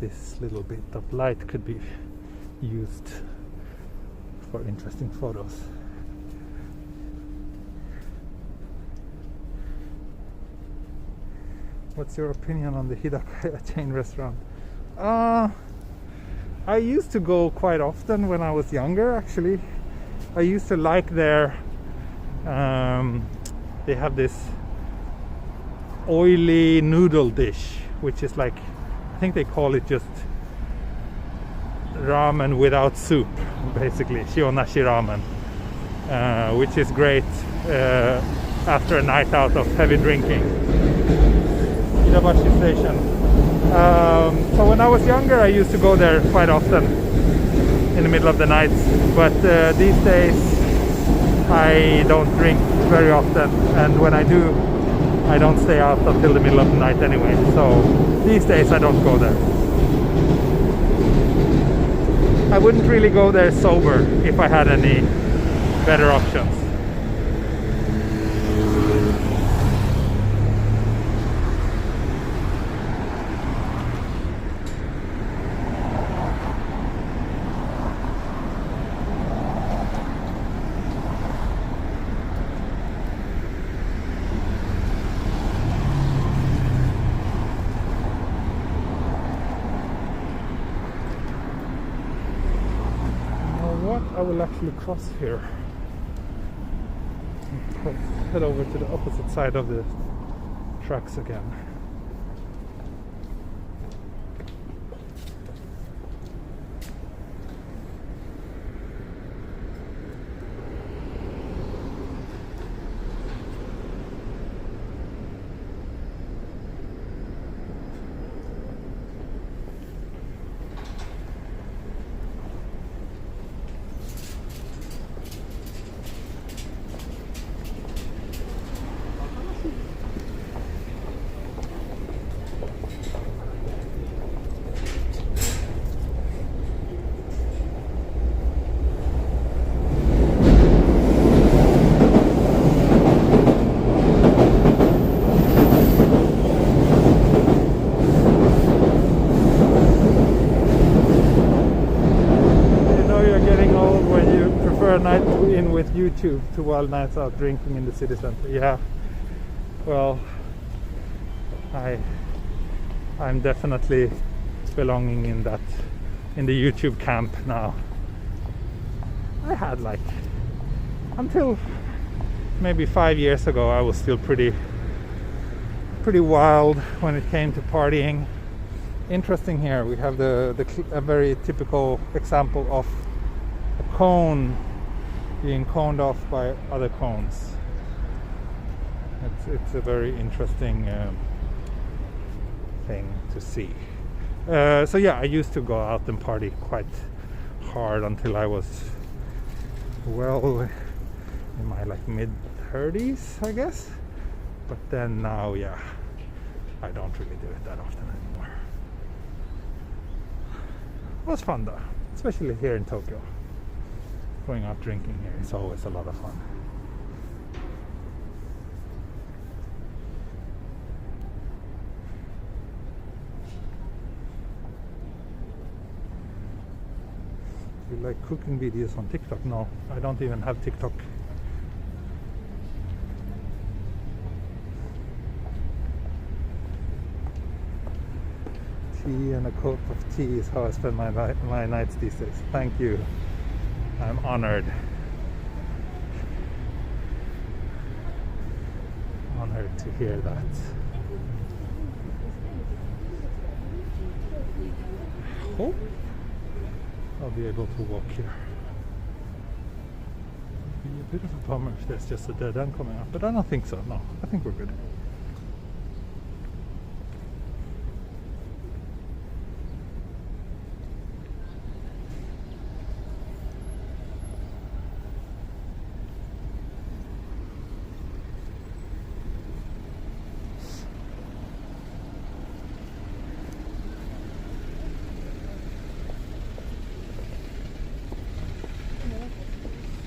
This little bit of light could be used for interesting photos. What's your opinion on the Hidakaya chain restaurant? I used to go quite often when I was younger, actually. I used to like their they have this oily noodle dish, which is like, I think they call it just ramen without soup, basically, shionashi ramen, which is great after a night out of heavy drinking. Suidobashi station. So when I was younger, I used to go there quite often in the middle of the night, but these days I don't drink very often, and when I do, I don't stay out until the middle of the night anyway, so these days I don't go there. I wouldn't really go there sober if I had any better options. know what? I will actually cross here. Head over to the opposite side of the tracks again. Night in with YouTube to wild nights out drinking in the city center. Yeah, well, I'm definitely belonging in the YouTube camp now. I had like, until maybe 5 years ago, I was still pretty wild when it came to partying. Interesting here, we have a very typical example of a cone being coned off by other cones. It's a very interesting thing to see. So yeah, I used to go out and party quite hard until I was well in my like mid-30s, I guess. But then now, yeah, I don't really do it that often anymore. It was fun though, especially here in Tokyo. Going out drinking here is always a lot of fun. Do you like cooking videos on TikTok? No, I don't even have TikTok. Tea and a cup of tea is how I spend my nights these days. Thank you. I'm honored. Honored to hear that. I hope I'll be able to walk here. It'd be a bit of a bummer if there's just a dead end coming up, but I don't think so. No, I think we're good.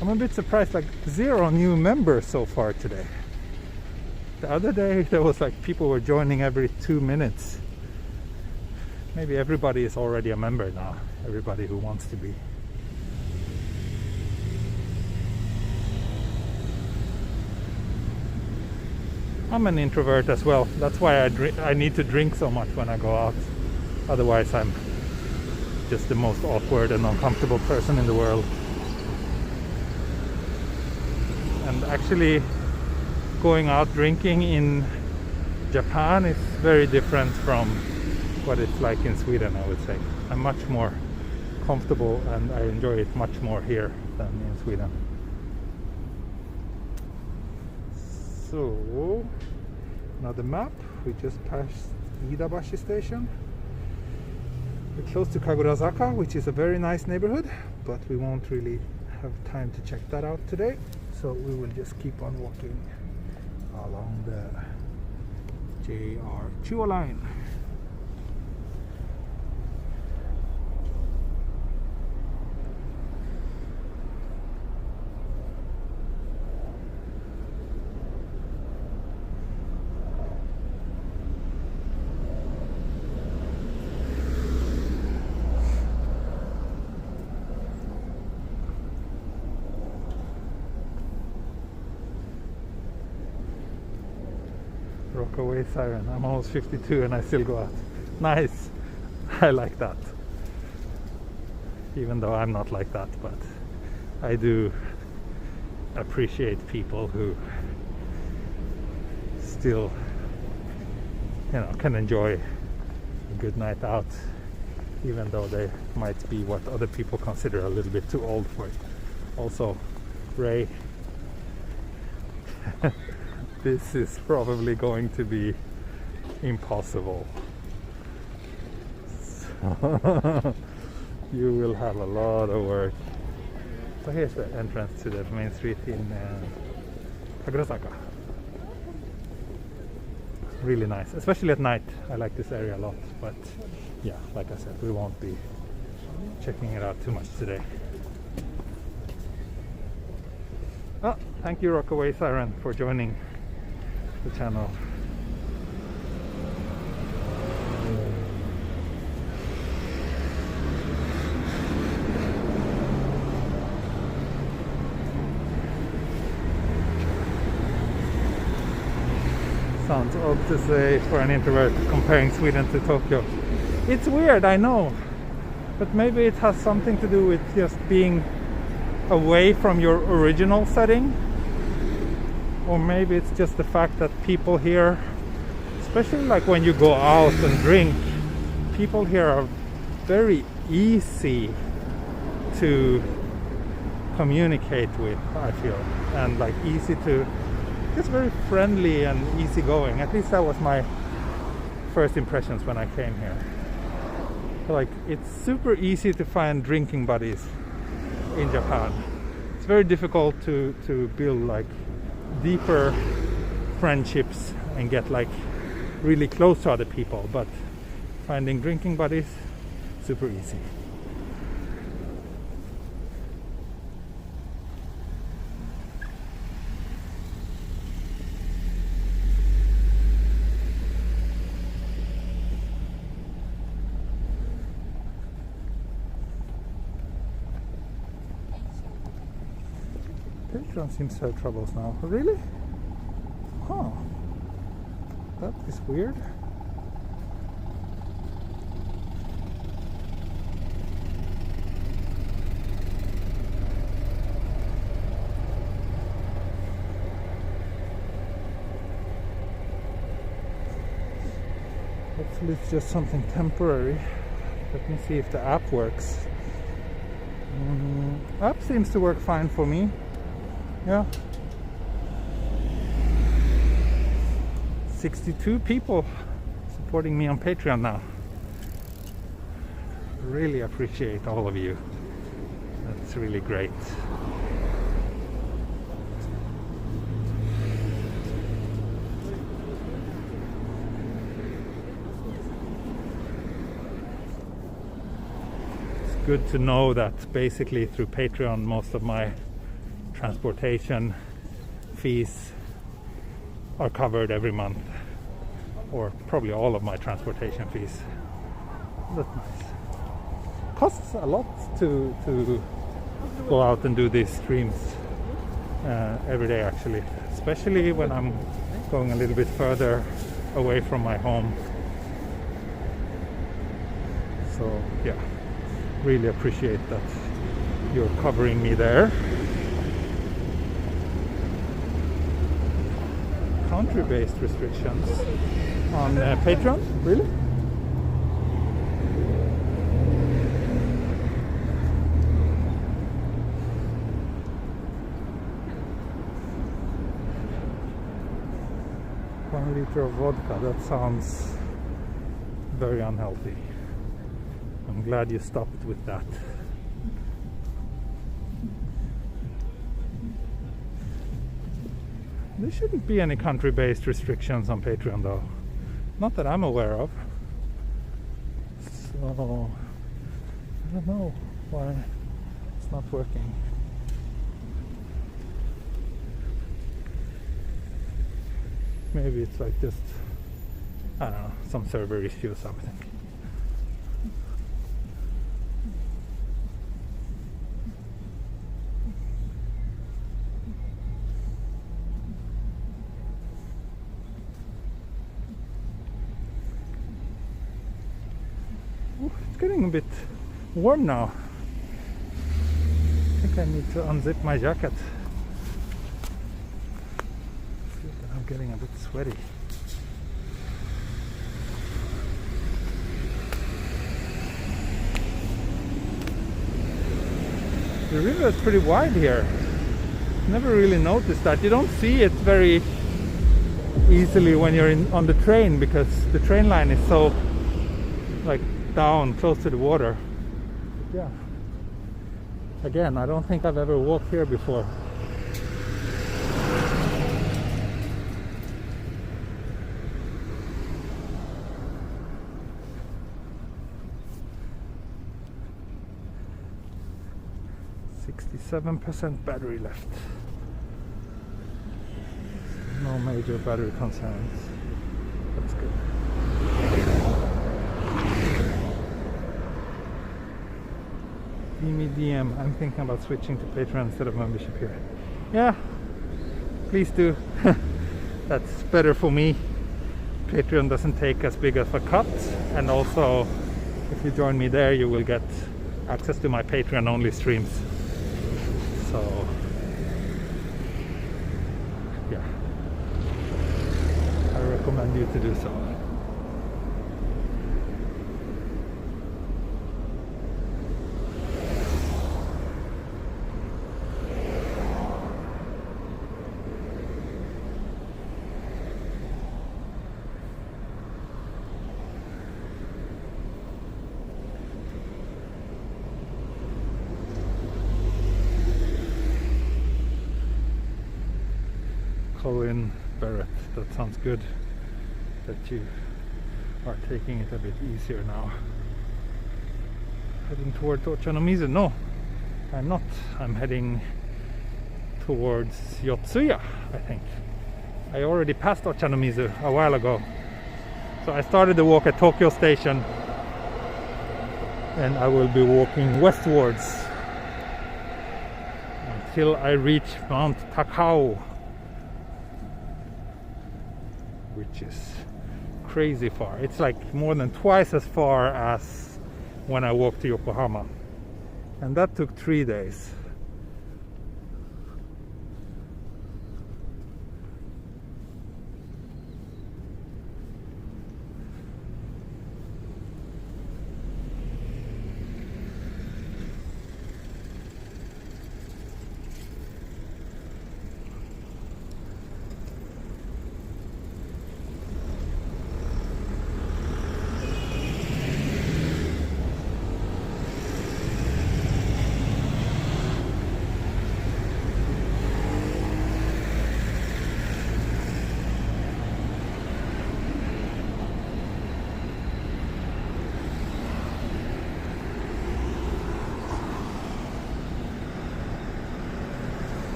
I'm a bit surprised, like 0 new members so far today. The other day there was like people were joining every 2 minutes. Maybe everybody is already a member now, everybody who wants to be. I'm an introvert as well. That's why I need to drink so much when I go out. Otherwise I'm just the most awkward and uncomfortable person in the world. And actually going out drinking in Japan is very different from what it's like in Sweden, I would say. I'm much more comfortable and I enjoy it much more here than in Sweden. So, another map. We just passed Suidobashi station. We're close to Kagurazaka, which is a very nice neighborhood, but we won't really have time to check that out today. So we will just keep on walking along the Chuo line. Rockaway siren. I'm almost 52 and I still go out. Nice. I like that. Even though I'm not like that, but I do appreciate people who still, you know, can enjoy a good night out, even though they might be what other people consider a little bit too old for it. Also, Ray, this is probably going to be impossible. So you will have a lot of work. So here's the entrance to the main street in Kagurazaka. Really nice, especially at night. I like this area a lot, but yeah, like I said, we won't be checking it out too much today. Oh, thank you Rockaway Siren for joining the channel. Sounds odd to say for an introvert comparing Sweden to Tokyo. It's weird, I know, but maybe it has something to do with just being away from your original setting, or maybe it's just the fact that people here, especially like when you go out and drink, people here are very easy to communicate with, I feel, and like easy to, just very friendly and easygoing. At least that was my first impressions when I came here. Like, it's super easy to find drinking buddies in Japan. It's very difficult to build like deeper friendships and get like really close to other people, but finding drinking buddies, super easy. Patreon seems to have troubles now. Really? Huh. That is weird. Hopefully it's just something temporary. Let me see if the app works. App seems to work fine for me. Yeah. 62 people supporting me on Patreon now. Really appreciate all of you. That's really great. It's good to know that basically through Patreon most of my transportation fees are covered every month, or probably all of my transportation fees. That's nice. Costs a lot to go out and do these streams every day, actually, especially when I'm going a little bit further away from my home. So yeah, really appreciate that you're covering me there. Country-based restrictions on Patreon? Really? One liter of vodka, that sounds very unhealthy. I'm glad you stopped with that. There shouldn't be any country-based restrictions on Patreon though. Not that I'm aware of. So, I don't know why it's not working. Maybe it's like just, I don't know, some server issue or something. It's getting a bit warm now. think I need to unzip my jacket. I'm getting a bit sweaty. The river is pretty wide here. Never really noticed that. You don't see it very easily when you're on the train, because the train line is so like down close to the water. But yeah, again, I don't think I've ever walked here before. .7% battery left. No major battery concerns. That's good. DM. I'm thinking about switching to Patreon instead of membership here. Yeah, please do. That's better for me. Patreon doesn't take as big of a cut, and also if you join me there, you will get access to my Patreon only streams. So yeah, I recommend you to do so. Barrett, that sounds good that you are taking it a bit easier now. Heading towards Ochanomizu? No, I'm not. I'm heading towards Yotsuya, I think. I already passed Ochanomizu a while ago. So I started the walk at Tokyo Station, and I will be walking westwards until I reach Mount Takao, which is crazy far. It's like more than twice as far as when I walked to Yokohama, and that took 3 days.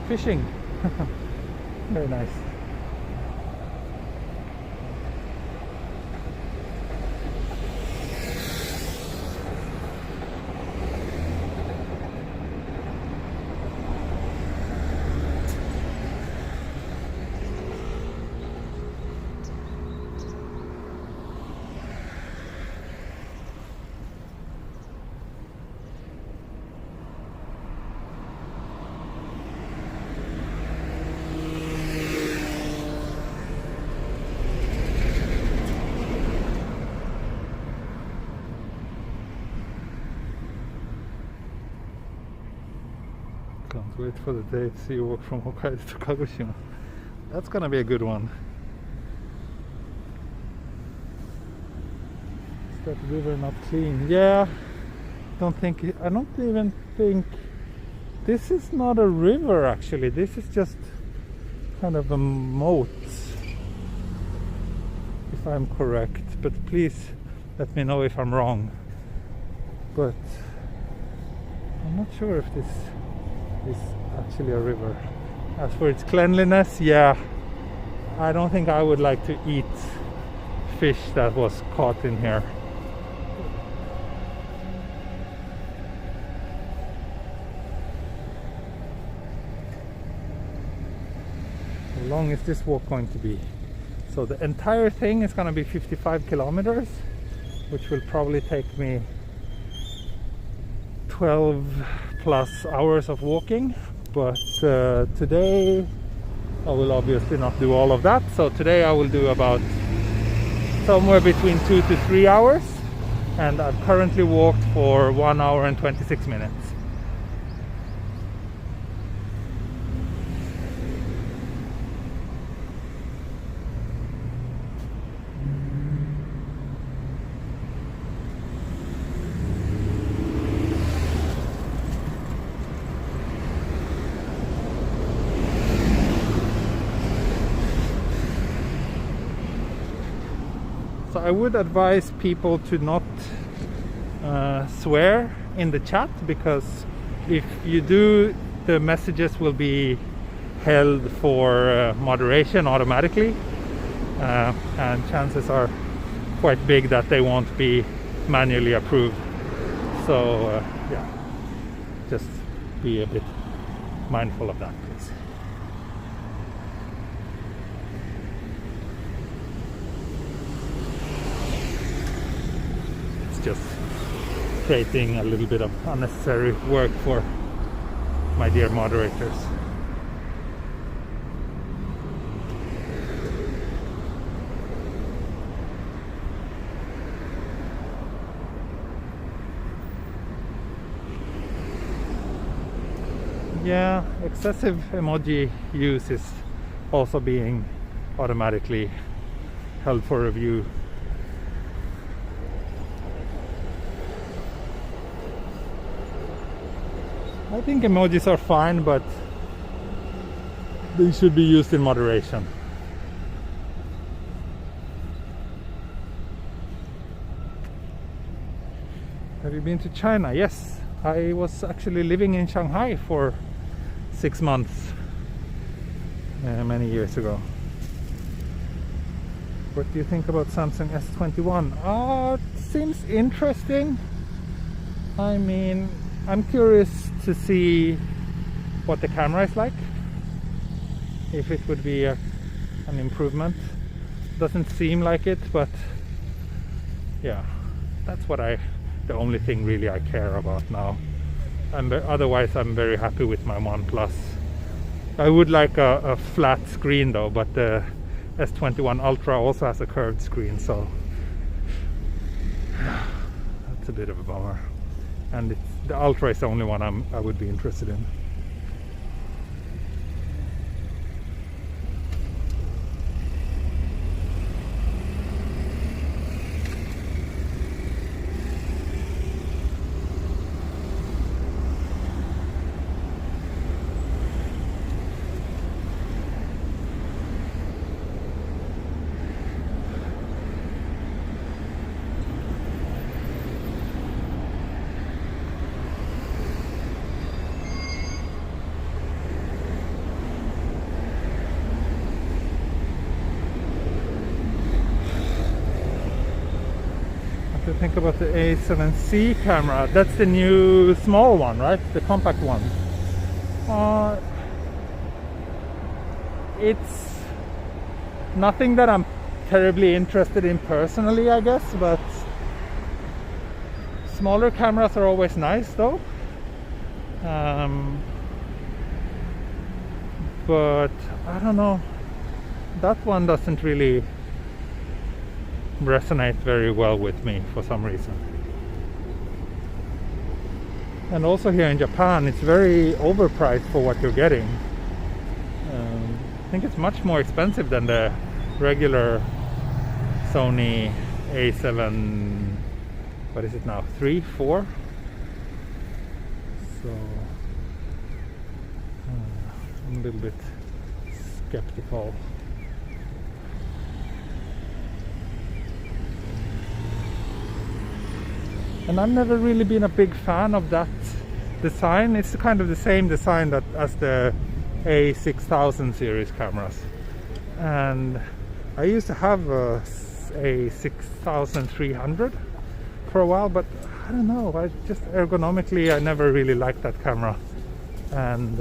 Fishing. Very nice. Can't wait for the day to see you walk from Hokkaido to Kagoshima. That's gonna be a good one. Is that river not clean? Yeah, I don't even think this is not a river actually. This is just kind of a moat, if I'm correct, but please let me know if I'm wrong. But I'm not sure if this is actually a river. As for its cleanliness, yeah, I don't think I would like to eat fish that was caught in here. How long is this walk going to be? So the entire thing is going to be 55 kilometers, which will probably take me 12 plus hours of walking. But today I will obviously not do all of that. So today I will do about somewhere between 2 to 3 hours. And I've currently walked for 1 hour and 26 minutes. So I would advise people to not swear in the chat, because if you do, the messages will be held for moderation automatically, and chances are quite big that they won't be manually approved. So yeah, just be a bit mindful of that, please. Just creating a little bit of unnecessary work for my dear moderators. Yeah, excessive emoji use is also being automatically held for review. I think emojis are fine, but they should be used in moderation. Have you been to China? Yes, I was actually living in Shanghai for 6 months many years ago. What do you think about Samsung S21? It seems interesting. I mean, I'm curious to see what the camera is like, if it would be an improvement. Doesn't seem like it, but yeah, that's the only thing really I care about now. Otherwise I'm very happy with my OnePlus. I would like a flat screen though, but the S21 Ultra also has a curved screen, so that's a bit of a bummer. And the Ultra is the only one I would be interested in. To think about the A7C camera, that's the new small one, right? The compact one. It's nothing that I'm terribly interested in personally, I guess, but smaller cameras are always nice though. But I don't know, that one doesn't really resonate very well with me for some reason. And also here in Japan, it's very overpriced for what you're getting. I think it's much more expensive than the regular Sony A7, what is it now, 3, 4? So I'm a little bit skeptical. And I've never really been a big fan of that design. It's kind of the same design as the A6000 series cameras. And I used to have a 6300 for a while, but I don't know, I just ergonomically I never really liked that camera. And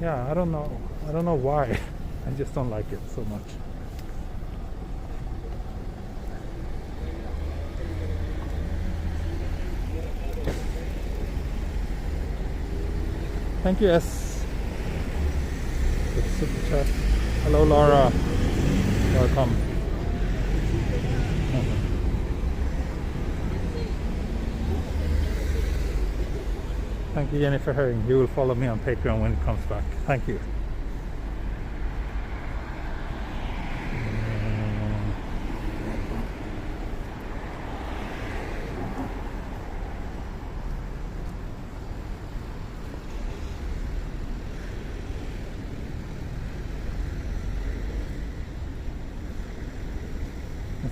yeah, I don't know why. I just don't like it so much. Thank you, S. For the super chat. Hello, Laura. Welcome. Thank you, Jennifer Herring. You will follow me on Patreon when it comes back. Thank you.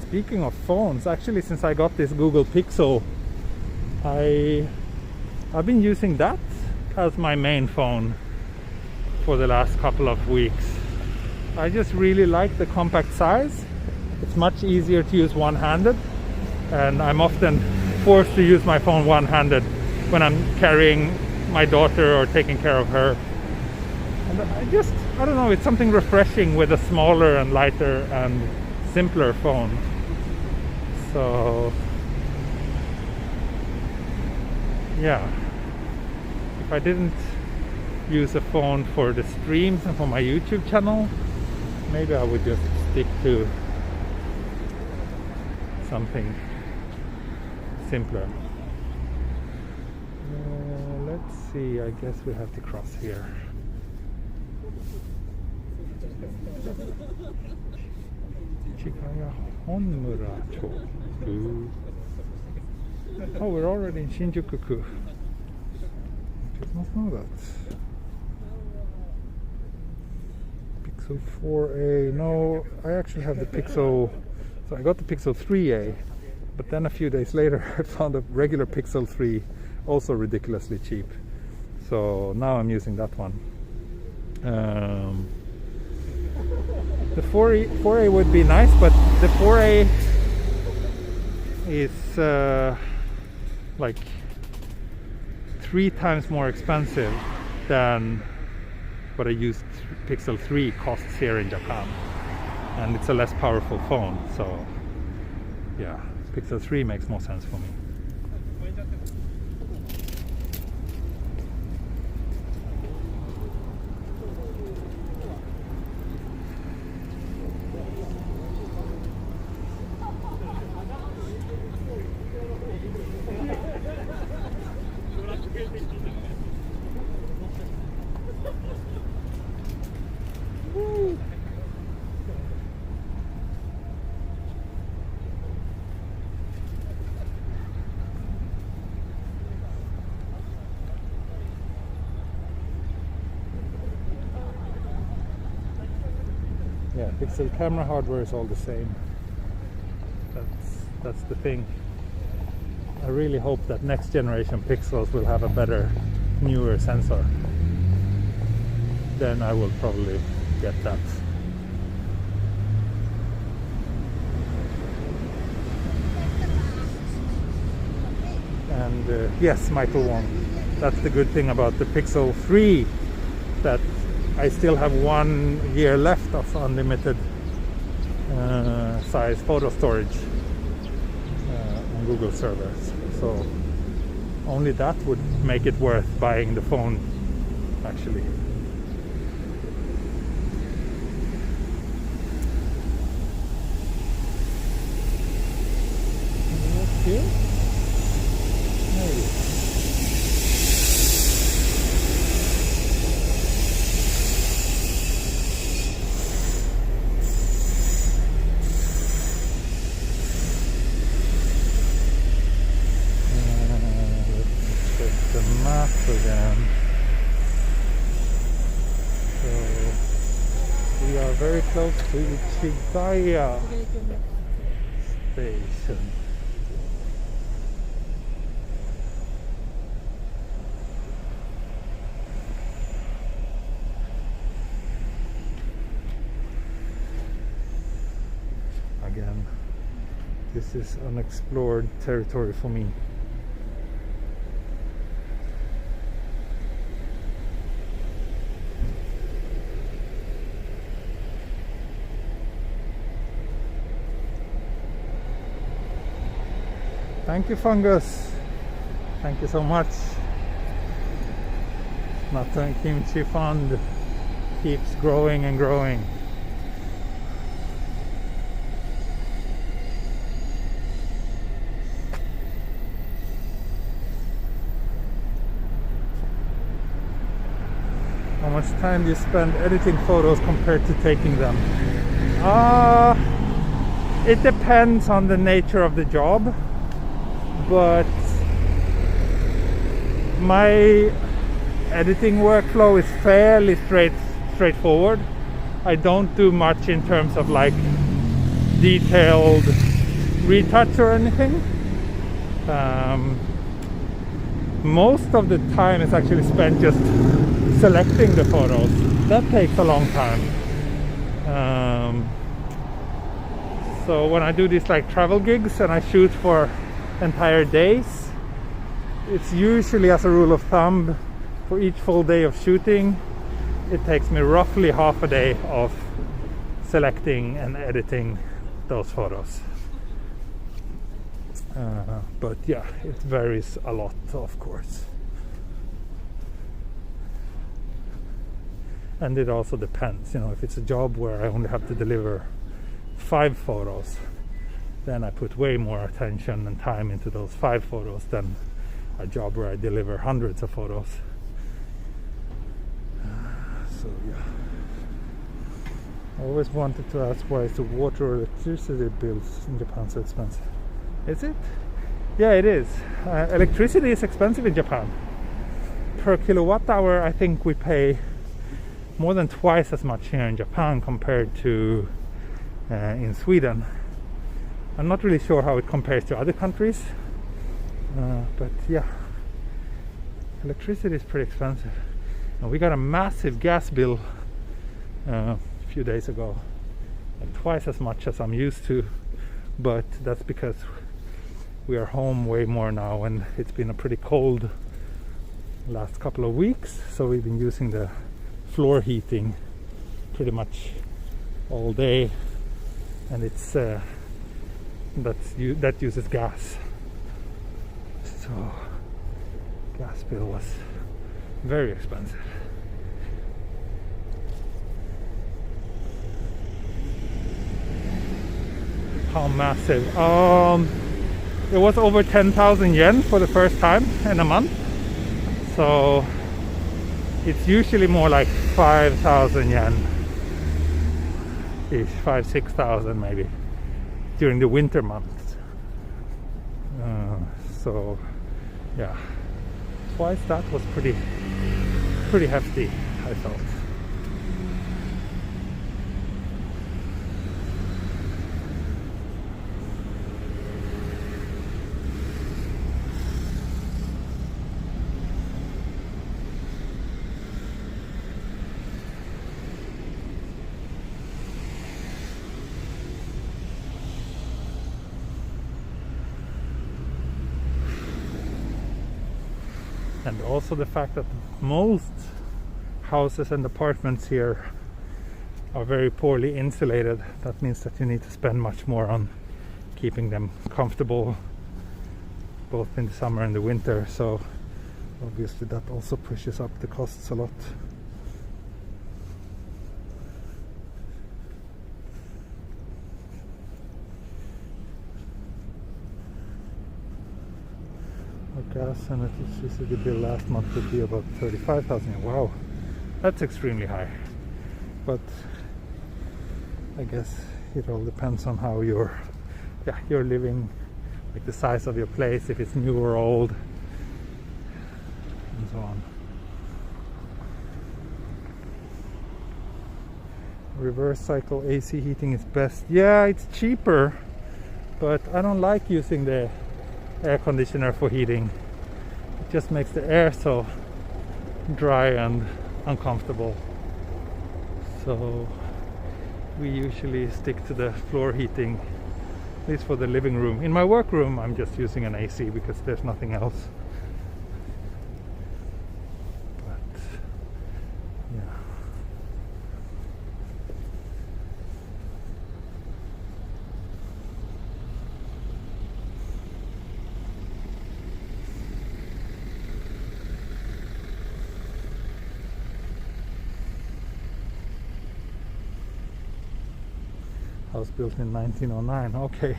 Speaking of phones, actually, since I got this Google Pixel, I've been using that as my main phone for the last couple of weeks. I just really like the compact size. It's much easier to use one-handed, and I'm often forced to use my phone one-handed when I'm carrying my daughter or taking care of her. And I don't know, it's something refreshing with a smaller and lighter and simpler phone. So yeah, if I didn't use a phone for the streams and for my YouTube channel, maybe I would just stick to something simpler. Let's see, I guess we have to cross here. Chikaya Honmura Chuo. Oh, we're already in Shinjuku. I did not know that. Pixel 4a. No, I actually have the Pixel. So I got the Pixel 3a, but then a few days later I found a regular Pixel 3, also ridiculously cheap. So now I'm using that one. The 4a would be nice, but the 4a is like 3 times more expensive than what a used Pixel 3 costs here in Japan, and it's a less powerful phone. So yeah, Pixel 3 makes more sense for me. Yeah, Pixel camera hardware is all the same. That's the thing. I really hope that next generation Pixels will have a better, newer sensor. Then I will probably get that. And yes, Michael Wong, that's the good thing about the Pixel 3, that I still have 1 year left of unlimited size photo storage on Google servers. So only that would make it worth buying the phone, actually. Okay. Maybe. Again. So we are very close to Chigaya station. Again, this is unexplored territory for me. Thank you, fungus. Thank you so much. Nathan Kimchi Fund keeps growing and growing. How much time do you spend editing photos compared to taking them? It depends on the nature of the job, but my editing workflow is fairly straightforward. I don't do much in terms of like detailed retouch or anything. Most of the time is actually spent just selecting the photos. That takes a long time. So when I do these like travel gigs and I shoot for entire days, it's usually, as a rule of thumb, for each full day of shooting, it takes me roughly half a day of selecting and editing those photos. But yeah, it varies a lot, of course. And it also depends, you know, if it's a job where I only have to deliver 5 photos, then I put way more attention and time into those 5 photos than a job where I deliver hundreds of photos. So yeah, I always wanted to ask, why is the water or electricity bills in Japan so expensive? Is it? Yeah, it is. Electricity is expensive in Japan. Per kilowatt hour, I think we pay more than twice as much here in Japan compared to in Sweden. I'm not really sure how it compares to other countries, but yeah, electricity is pretty expensive. And we got a massive gas bill a few days ago, like twice as much as I'm used to, but that's because we are home way more now, and it's been a pretty cold last couple of weeks, so we've been using the floor heating pretty much all day, and it's that uses gas. So gas bill was very expensive. How massive? It was over 10,000 yen for the first time in a month. So it's usually more like 5,000 yen ish, 5,000-6,000 maybe during the winter months. So yeah, twice that was pretty hefty, I felt. And also the fact that most houses and apartments here are very poorly insulated. That means that you need to spend much more on keeping them comfortable, both in the summer and the winter. So obviously that also pushes up the costs a lot. Gas and electricity bill last month would be about 35,000. Wow, that's extremely high. But I guess it all depends on how you're living, like the size of your place, if it's new or old, and so on. Reverse cycle AC heating is best. Yeah, it's cheaper, but I don't like using the air conditioner for heating. It just makes the air so dry and uncomfortable. So we usually stick to the floor heating, at least for the living room. In my workroom I'm just using an AC because there's nothing else. But yeah. house built in 1909. Okay,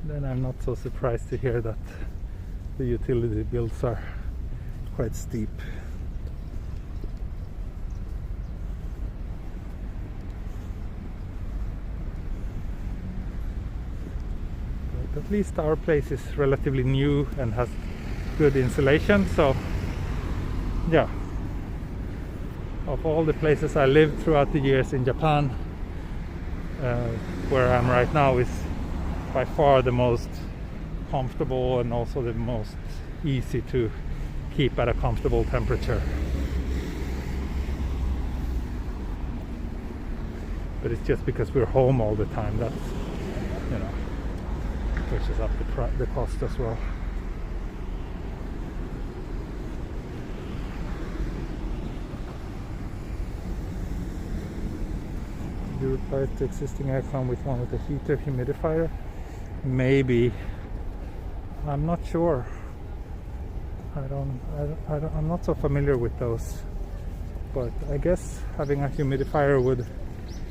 then I'm not so surprised to hear that the utility bills are quite steep. But at least our place is relatively new and has good insulation, so yeah, of all the places I lived throughout the years in Japan, where I'm right now is by far the most comfortable and also the most easy to keep at a comfortable temperature. But it's just because we're home all the time that's, you know, pushes up the cost as well. You replace the existing aircon with one with a heater humidifier? Maybe. I'm not sure. I'm not so familiar with those. But I guess having a humidifier would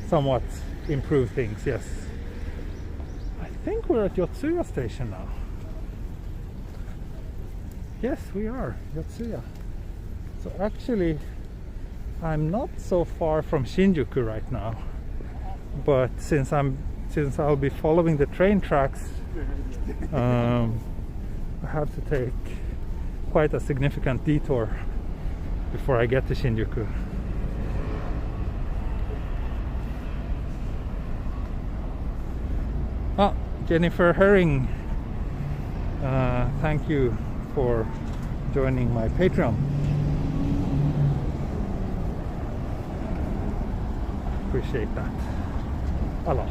somewhat improve things, yes. I think we're at Yotsuya station now. Yes, we are, Yotsuya. So actually, I'm not so far from Shinjuku right now. But since I'll be following the train tracks, I have to take quite a significant detour before I get to Shinjuku. Ah, Jennifer Herring, thank you for joining my Patreon. Appreciate that a lot.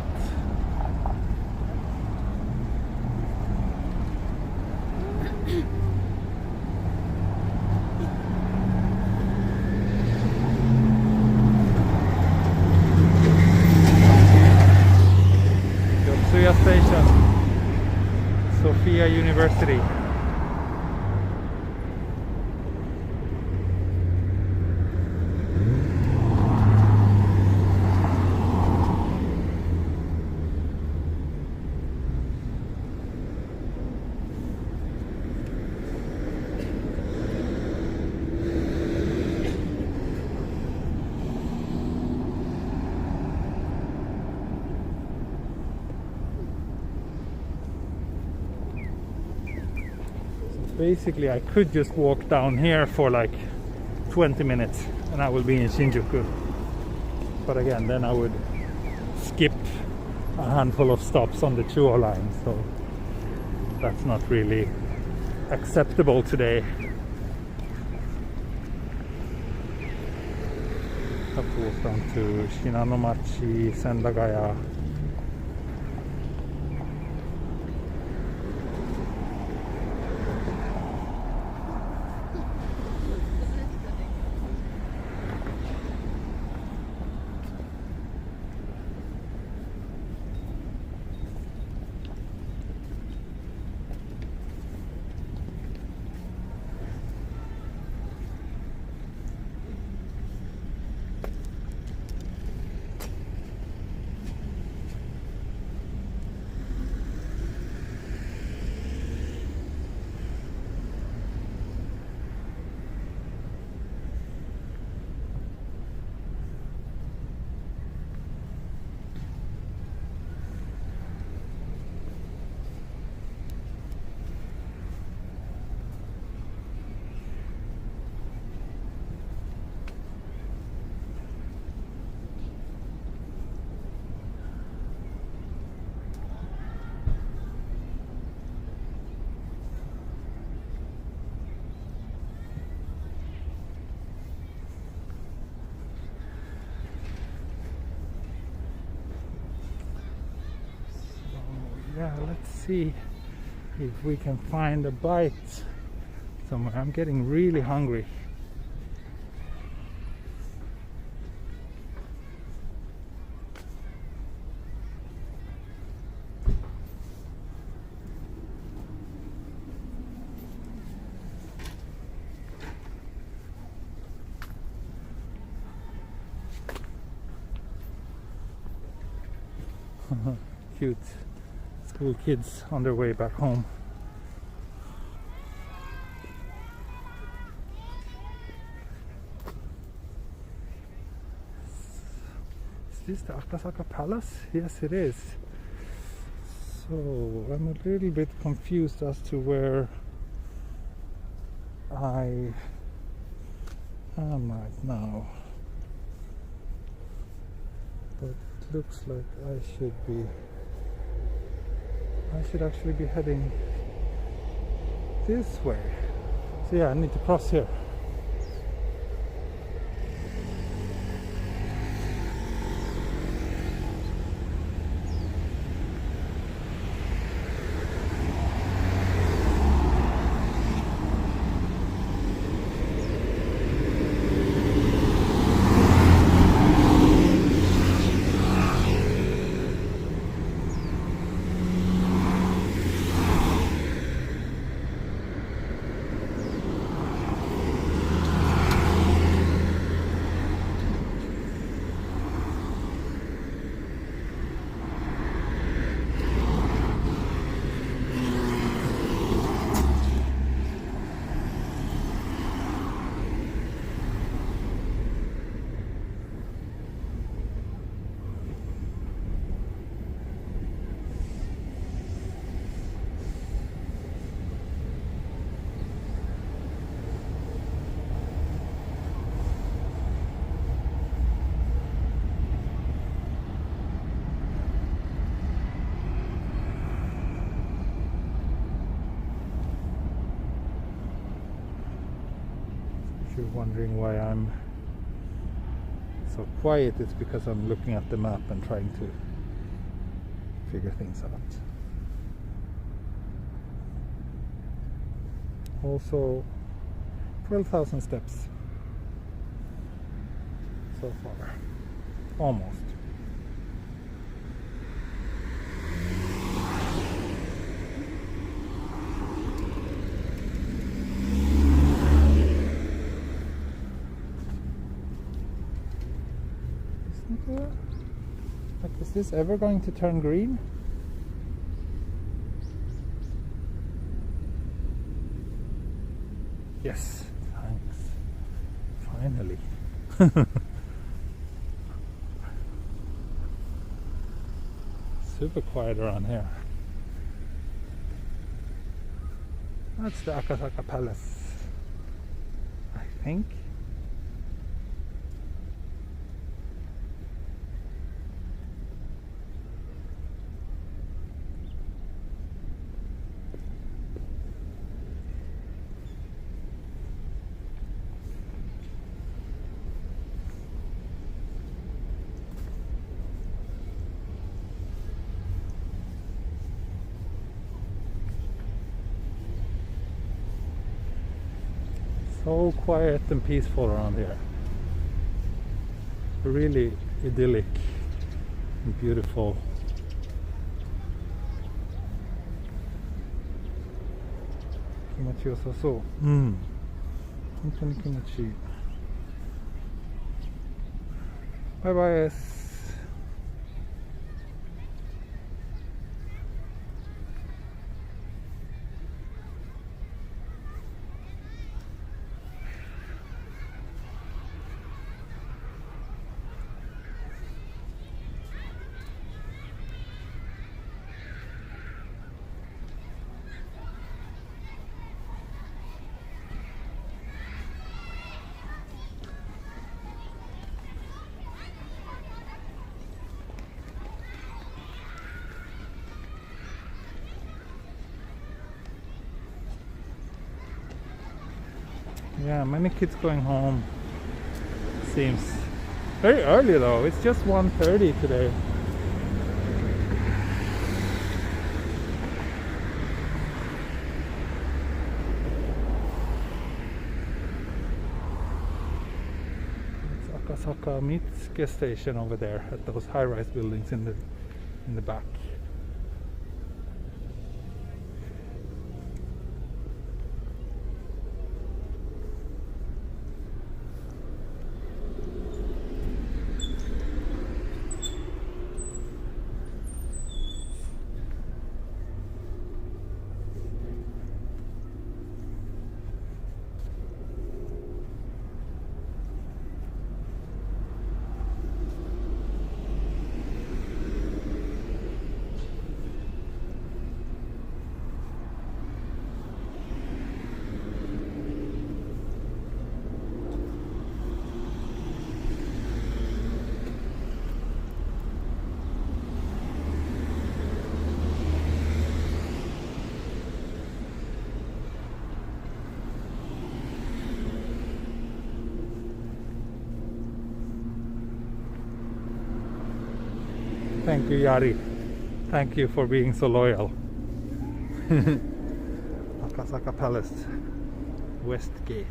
Yotsuya Station, Sophia University. Basically, I could just walk down here for like 20 minutes and I will be in Shinjuku. But again, then I would skip a handful of stops on the Chuo line, so that's not really acceptable today. Have to walk down to Shinanomachi, Sendagaya. Yeah, let's see if we can find a bite somewhere. I'm getting really hungry. Cute school kids on their way back home. Is this the Akasaka Palace? Yes, it is. So I'm a little bit confused as to where I am right now, but looks like I should actually be heading this way. So yeah, I need to cross here. If you're wondering why I'm so quiet, it's because I'm looking at the map and trying to figure things out. Also, 12,000 steps so far, almost. Like, is this ever going to turn green? Yes, thanks. Finally. Super quiet around here. That's the Akasaka Palace, I think. So quiet and peaceful around here. Really idyllic and beautiful. Kimachi yosaso. Hontou ni kimachi. Bye bye. Yeah, many kids going home. Seems very early though. It's just 1:30 today. It's Akasaka Mitsuke station over there at those high-rise buildings in the back. Thank you, Yari. Thank you for being so loyal. Akasaka Palace, West Gate.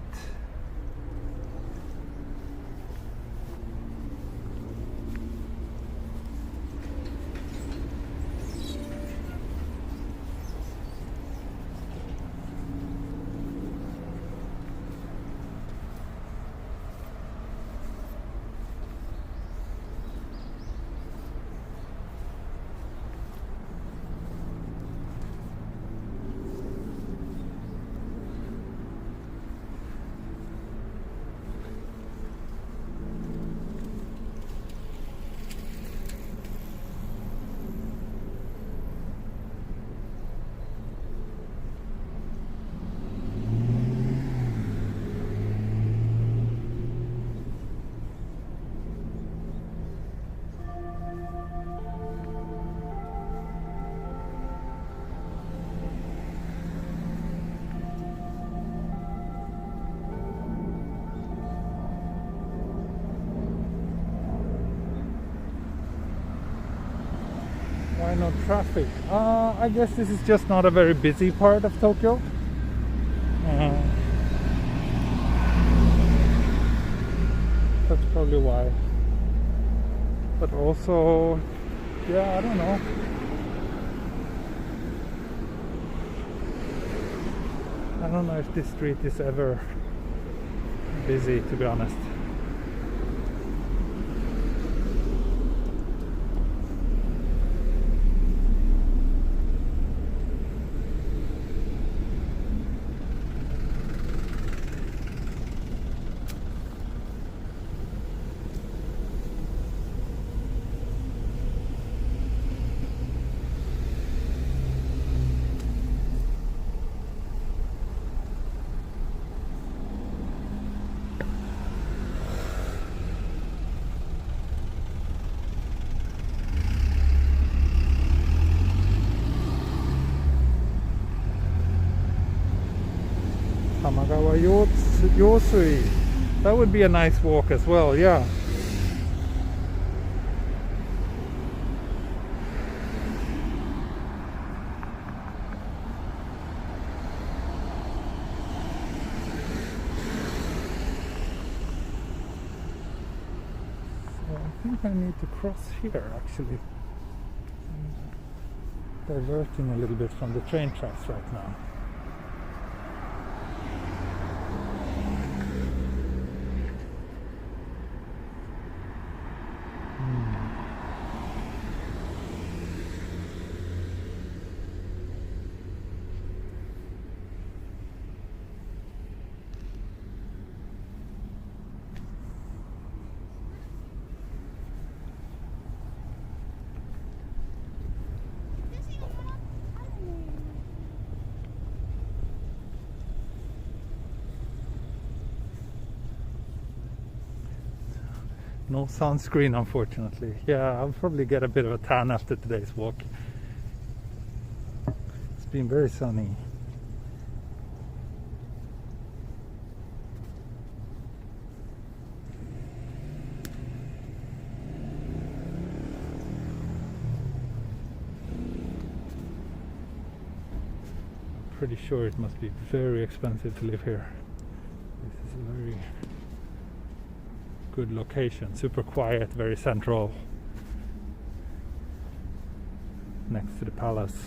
Why no traffic? I guess this is just not a very busy part of Tokyo. That's probably why. But also, yeah, I don't know. I don't know if this street is ever busy, to be honest. Tamagawa Yotsuya. That would be a nice walk as well, yeah. So I think I need to cross here actually. I'm diverting a little bit from the train tracks right now. No sunscreen, unfortunately. Yeah, I'll probably get a bit of a tan after today's walk. It's been very sunny. Pretty sure it must be very expensive to live here. This is a very good location, super quiet, very central, next to the palace.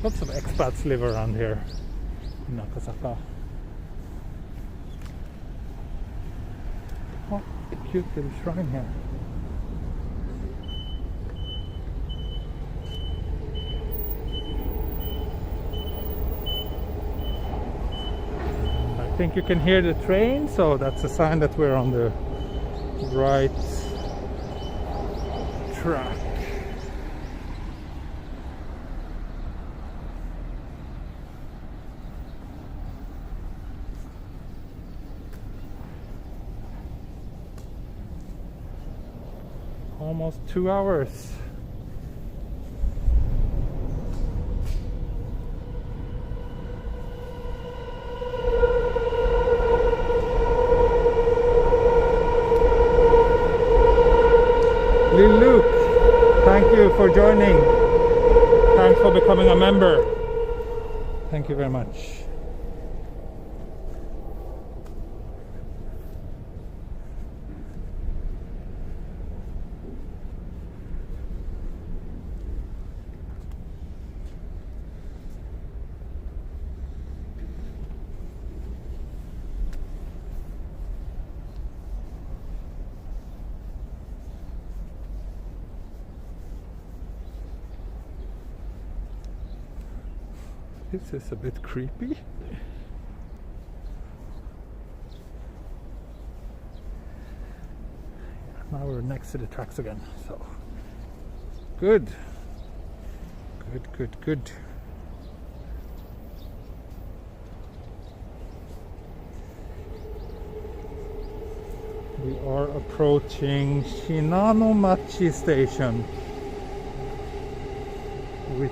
Lots of expats live around here in Akasaka. Oh, cute little shrine here. I think you can hear the train, so that's a sign that we're on the right track. Almost 2 hours thanks for becoming a member. Thank you very much. This is a bit creepy. Now we're next to the tracks again, so good. Good. We are approaching Shinanomachi station, which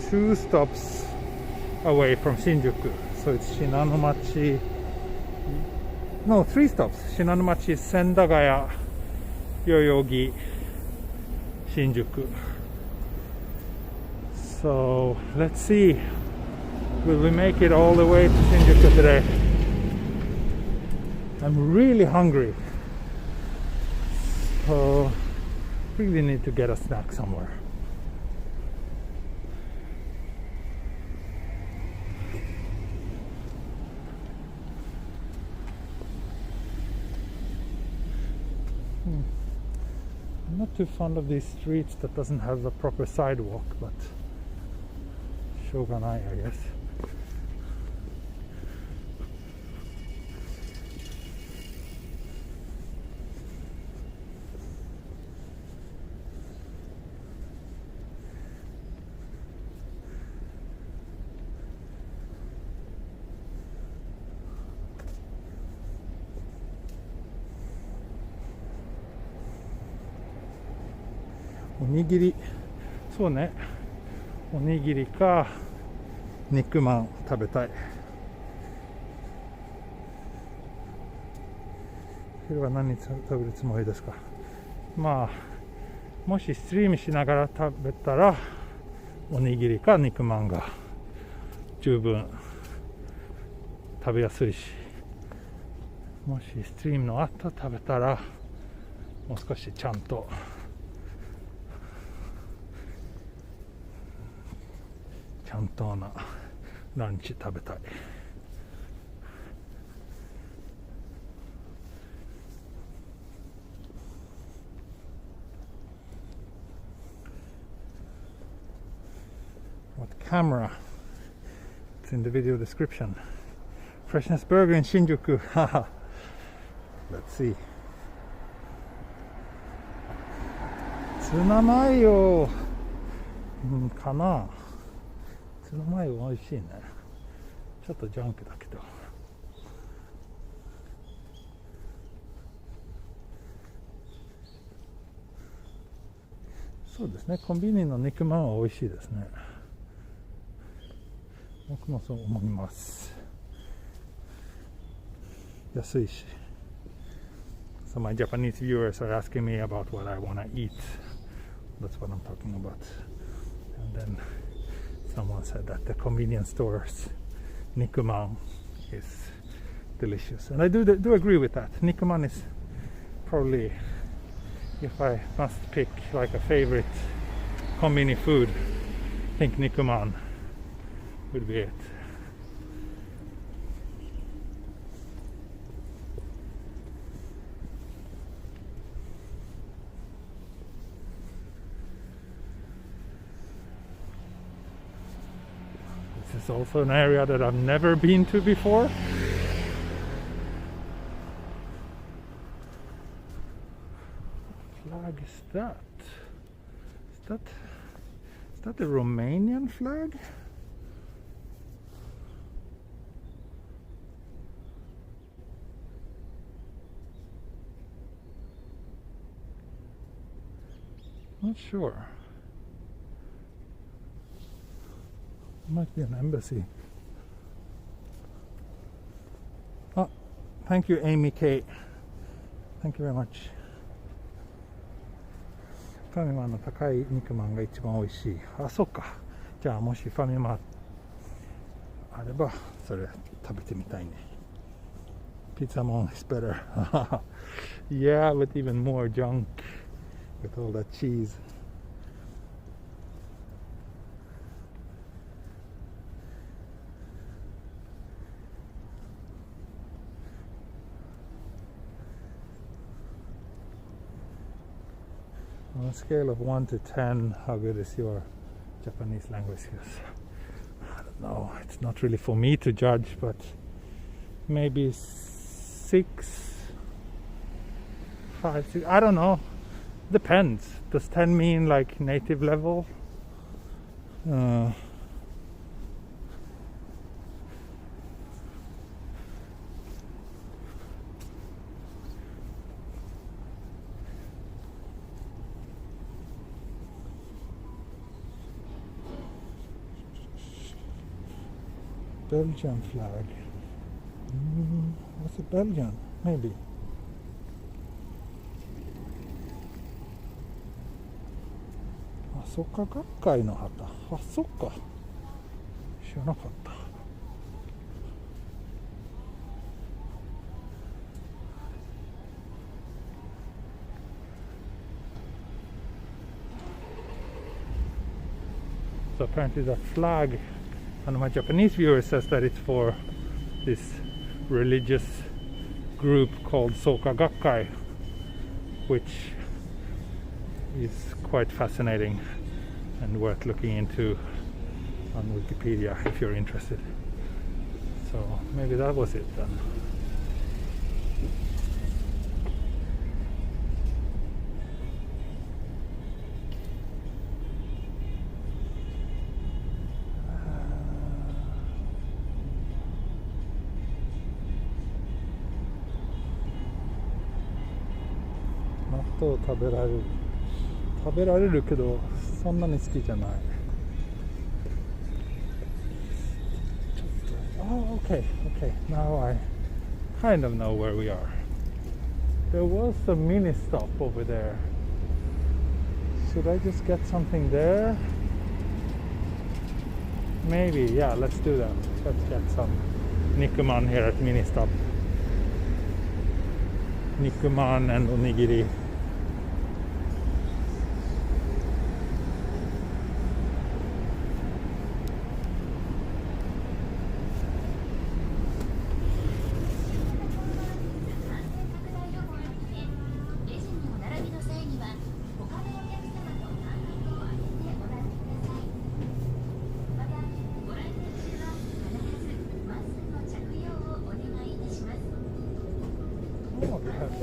2 stops away from Shinjuku. So it's Shinanomachi, no, 3 stops. Shinanomachi, Sendagaya, Yoyogi, Shinjuku. So let's see, will we make it all the way to Shinjuku today? I'm really hungry, so really need to get a snack somewhere. I'm not too fond of these streets that doesn't have a proper sidewalk, but shogunai, I guess.おにぎり、そうね、おにぎりか肉まん食べたい。昼は何食べるつもりですか？まあもしストリームしながら食べたらおにぎりか肉まんが十分食べやすいし、もしストリームの後食べたらもう少しちゃんとなランチ食べたい。What camera? It's in the video description. Freshness Burger in Shinjuku. Haha. Let's see. ツナマヨかな。ツナマヨ美味しいね。ちょっとジャンクだけど。そうですね、コンビニの肉まんは美味しいですね。僕もそう思います。安いし。So my Japanese viewers are asking me about what I want to eat. That's what I'm talking about. And then someone said that the convenience stores nikuman is delicious, and I do agree with that. Nikuman is probably, if I must pick like a favorite convenience food, I think nikuman would be it. This is also an area that I've never been to before. What flag is that? Is that the Romanian flag? Not sure. It might be an embassy. Oh, thank you, Amy K. Thank you very much. ファミマの高い肉まんが一番美味しい。あ、そっか。じゃあもしファミマあればそれ食べてみたいね。Pt.1 is better. Yeah, with even more junk with all that cheese. On a scale of 1 to 10, how good is your Japanese language skills? I don't know, it's not really for me to judge, but maybe 6, 5, 6, I don't know, depends. Does 10 mean like native level? Belgian flag. What's it, Belgian? Maybe. Ah, そっか、学会の旗。あ、そっか。知らなかった。So apparently that flag, and my Japanese viewer says that it's for this religious group called Soka Gakkai, which is quite fascinating and worth looking into on Wikipedia if you're interested. So maybe that was it then. Natto 食べられるけどそんなに好きじゃない。Oh, okay. Now I kind of know where we are. There was a mini stop over there. Should I just get something there? Maybe, yeah, let's do that. Let's get some Nikuman here at mini stop. Nikuman and onigiri.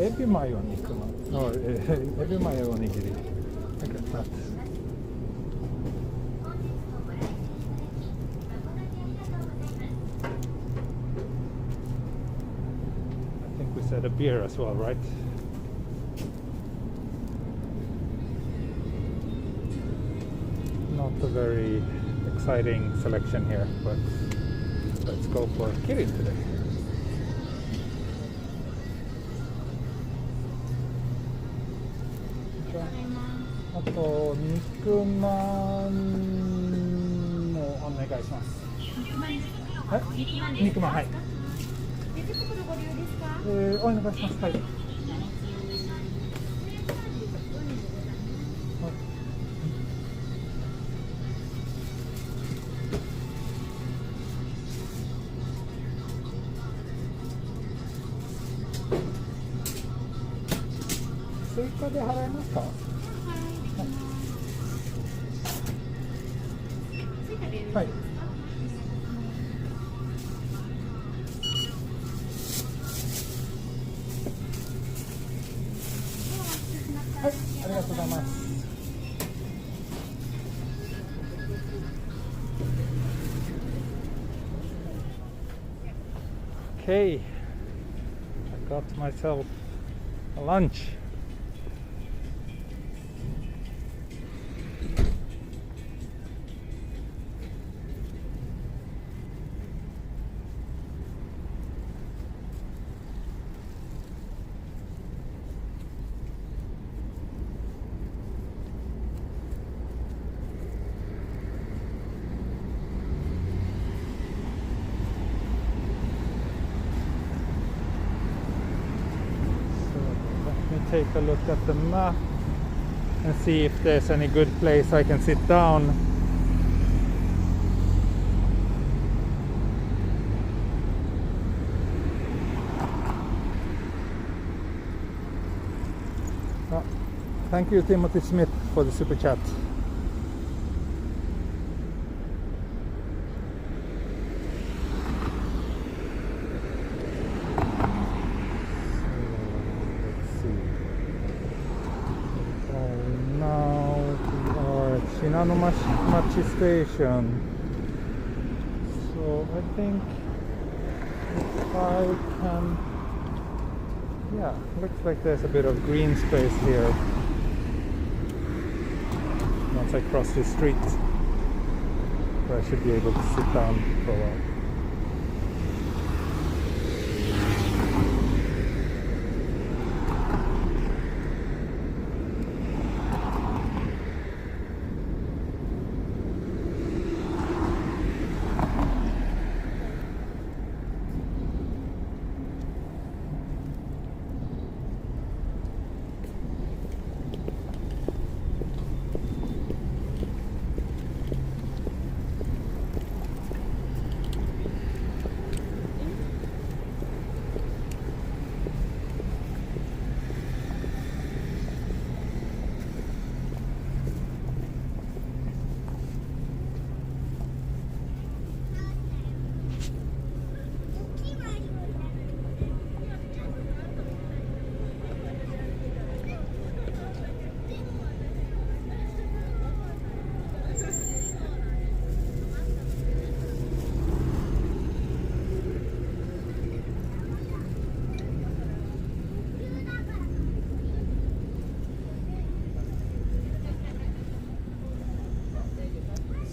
Ebi mayo nikuman. Oh, ebi mayo onigiri. I get that. I think we said a beer as well, right? Not a very exciting selection here, but let's go for kirin today. Aと肉まんもお願いします。はい、肉まん、はい。お願いします。はい。追加で払えますか？はい。はい、ありがとうございます。Okay, I got myself a lunch. take a look at the map and see if there's any good place I can sit down. Oh, thank you, Timothy Smith, for the super chat. Shinanomachi station. So I think if I can, yeah, looks like there's a bit of green space here once I cross the street, where I should be able to sit down for a while.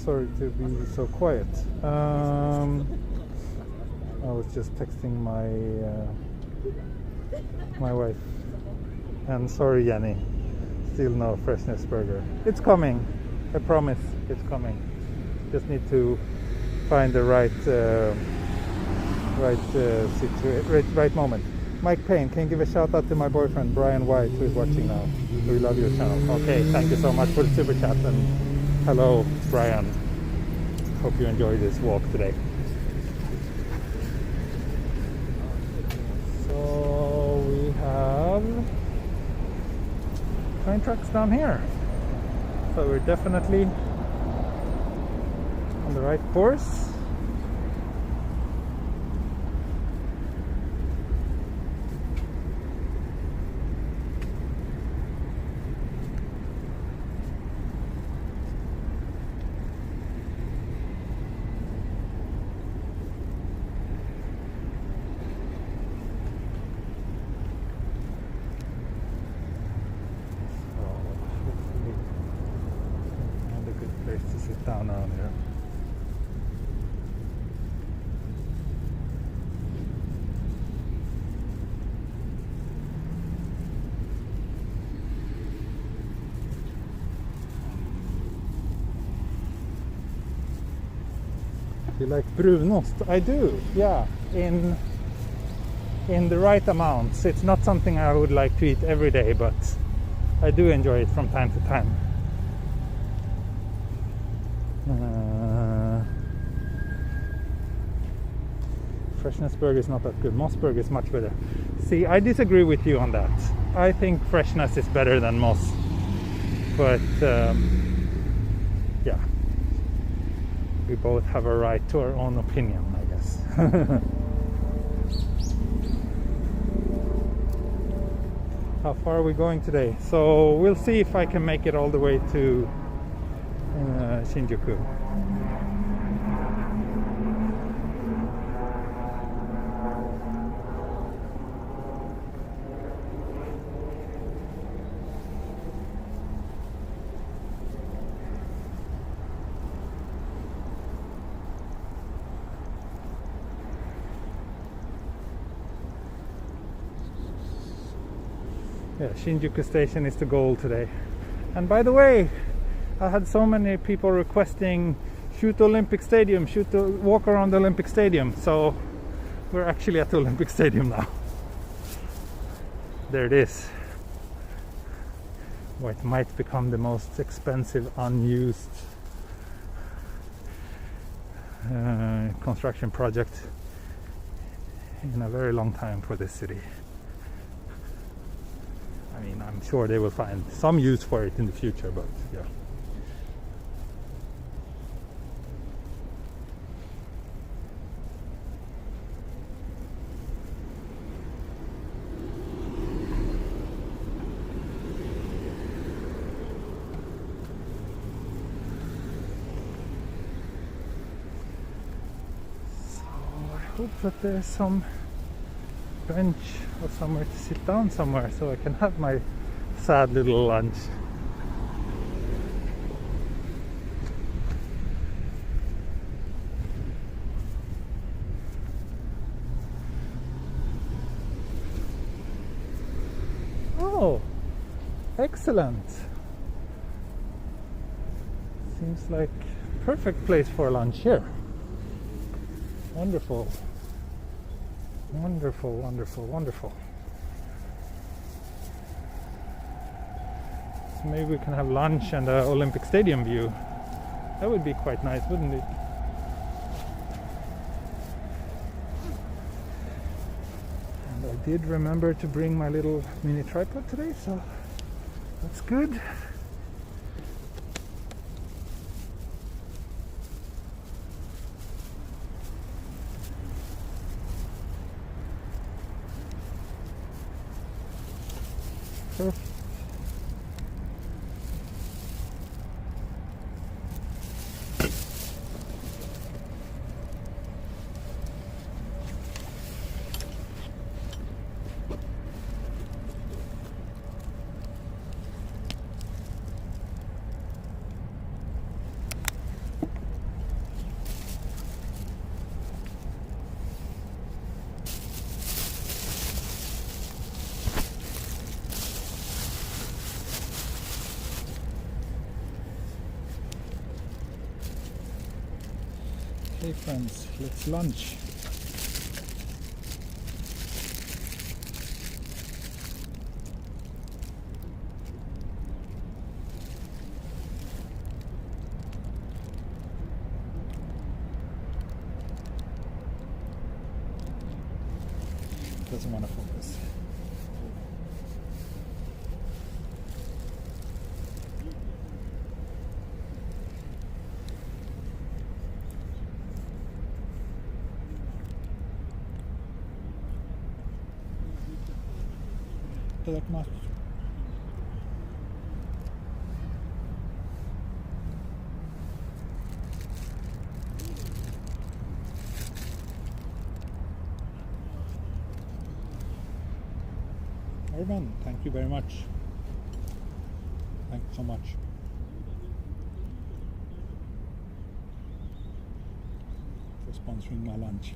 Sorry to be so quiet. I was just texting my wife. And sorry, Jenny, still no freshness burger. It's coming. I promise, it's coming. Just need to find the right moment. Mike Payne, can you give a shout out to my boyfriend Brian White, who is watching now? We love your channel. Okay, thank you so much for the super chat, and hello, Brian. Hope you enjoy this walk today. So we have train tracks down here. So we're definitely on the right course. Down around here. You like brunost? I do, yeah, in the right amounts. It's not something I would like to eat every day, but I do enjoy it from time to time. Freshness burger is not that good. Moss burger is much better. See, I disagree with you on that. I think freshness is better than moss, but yeah, we both have a right to our own opinion, I guess. How far are we going today? So we'll see if I can make it all the way to Shinjuku. Yeah, Shinjuku Station is the goal today. And by the way, I had so many people requesting shoot Olympic Stadium, walk around the Olympic Stadium. So we're actually at the Olympic Stadium now. There it is. what might become the most expensive unused construction project in a very long time for this city. I mean, I'm sure they will find some use for it in the future, but yeah. I hope that there's some bench or somewhere to sit down somewhere so I can have my sad little lunch. Oh, excellent. Seems like perfect place for lunch here. Wonderful. Wonderful, wonderful, wonderful. So maybe we can have lunch and the Olympic Stadium view. That would be quite nice, wouldn't it? And I did remember to bring my little mini tripod today, so that's good. Perfect. Okay friends, let's lunch. Doesn't want to focus. Itadakimasu. Everyone, thank you very much. Thank you so much. For sponsoring my lunch.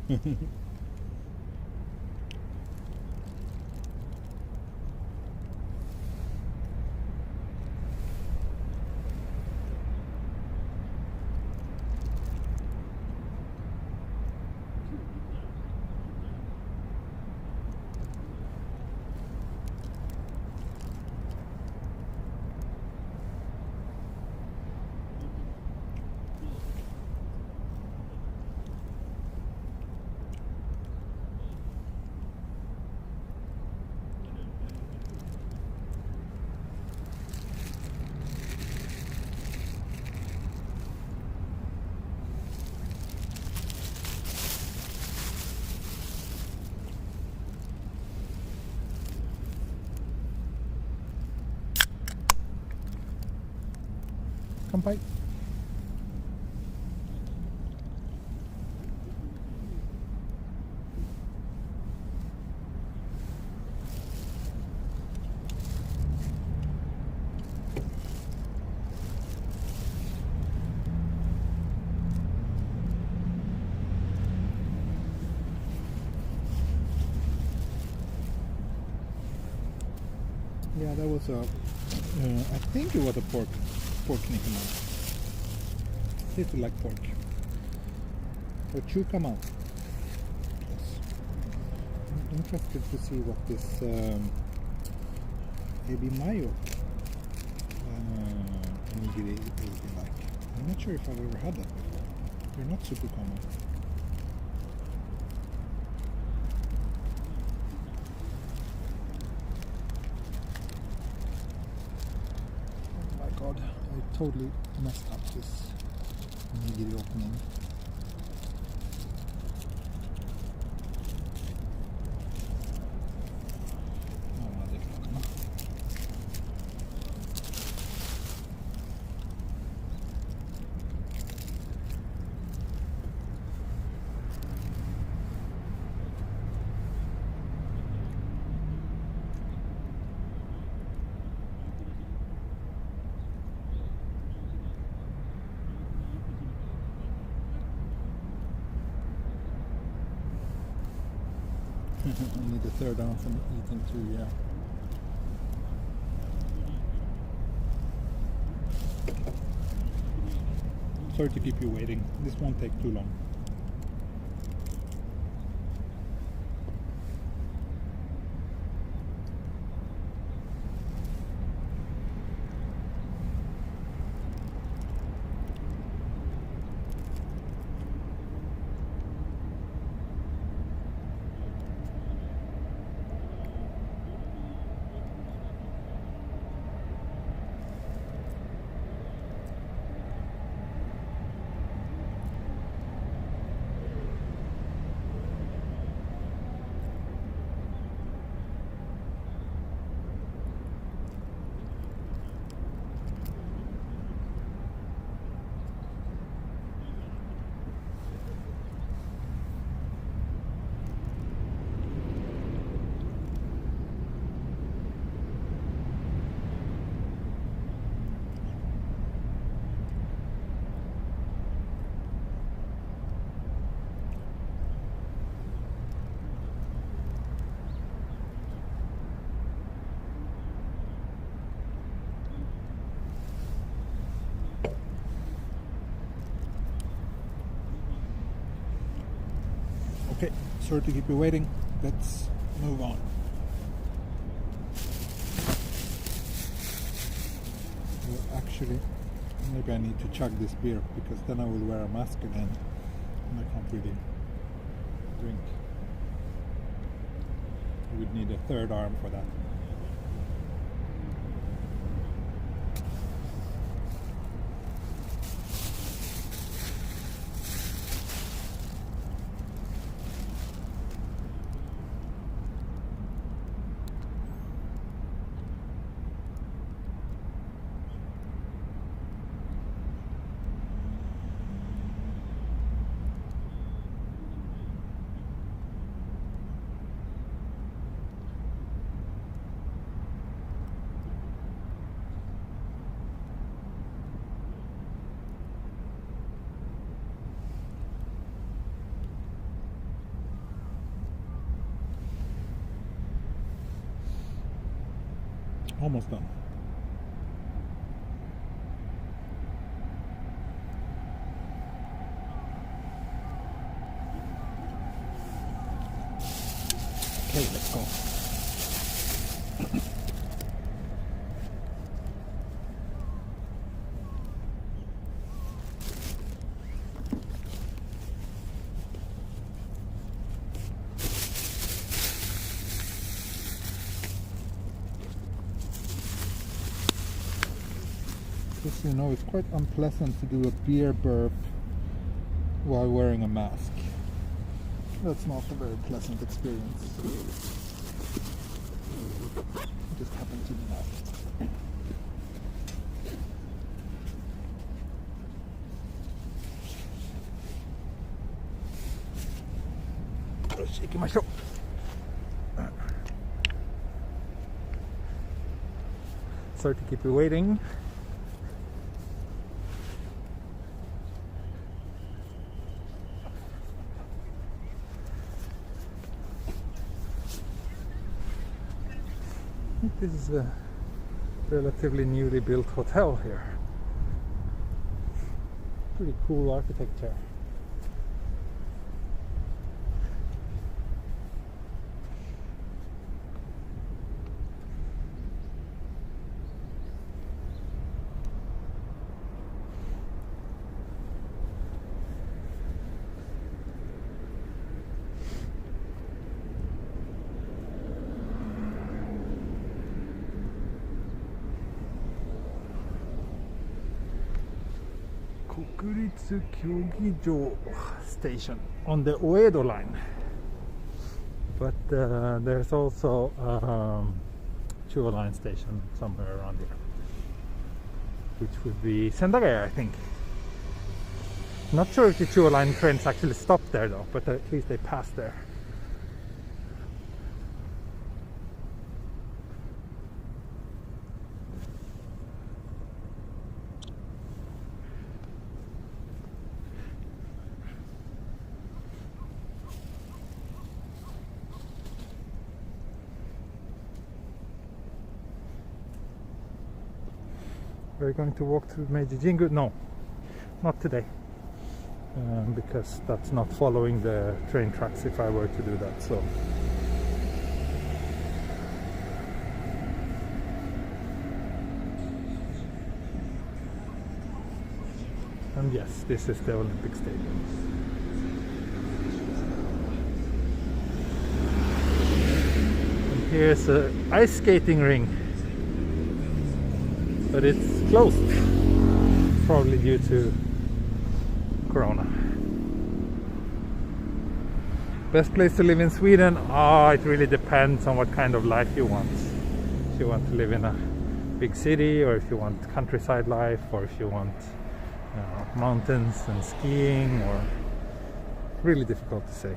Kanpai. Yeah, that was a. I think it was a pork nikama. Tasted like pork. Or chukama. Yes. I'm interested to see what this ebi mayo onigiri will be like. I'm not sure if I've ever had that before. They're not super common. Oh my god, I totally messed up this onigiri opening. I need the third arm from eating too, yeah. Sorry to keep you waiting. This won't take too long. Okay, sorry to keep you waiting. Let's move on. Well, actually, maybe I need to chug this beer because then I will wear a mask again and I can't really drink. I would need a third arm for that. Almost done. Okay, let's go. Just so you know, it's quite unpleasant to do a beer burp while wearing a mask. That's not a very pleasant experience. It just happened to me now. よし、行きましょう。Sorry to keep you waiting. I think this is a relatively newly built hotel here. Pretty cool architecture. Kokuritsu Kyogijo station on the Uedo line. But there's also Chuo line station somewhere around here, which would be Sendagaya, I think. Not sure if the Chuo line trains actually stop there though, but at least they pass there. We're going to walk through Meiji Jingu? No, not today, because that's not following the train tracks if I were to do that. So and yes, this is the Olympic Stadium. And here's an ice skating ring, but it's closed, probably due to Corona. Best place to live in Sweden? It really depends on what kind of life you want. If you want to live in a big city, or if you want countryside life, or if you want mountains and skiing, or really difficult to say.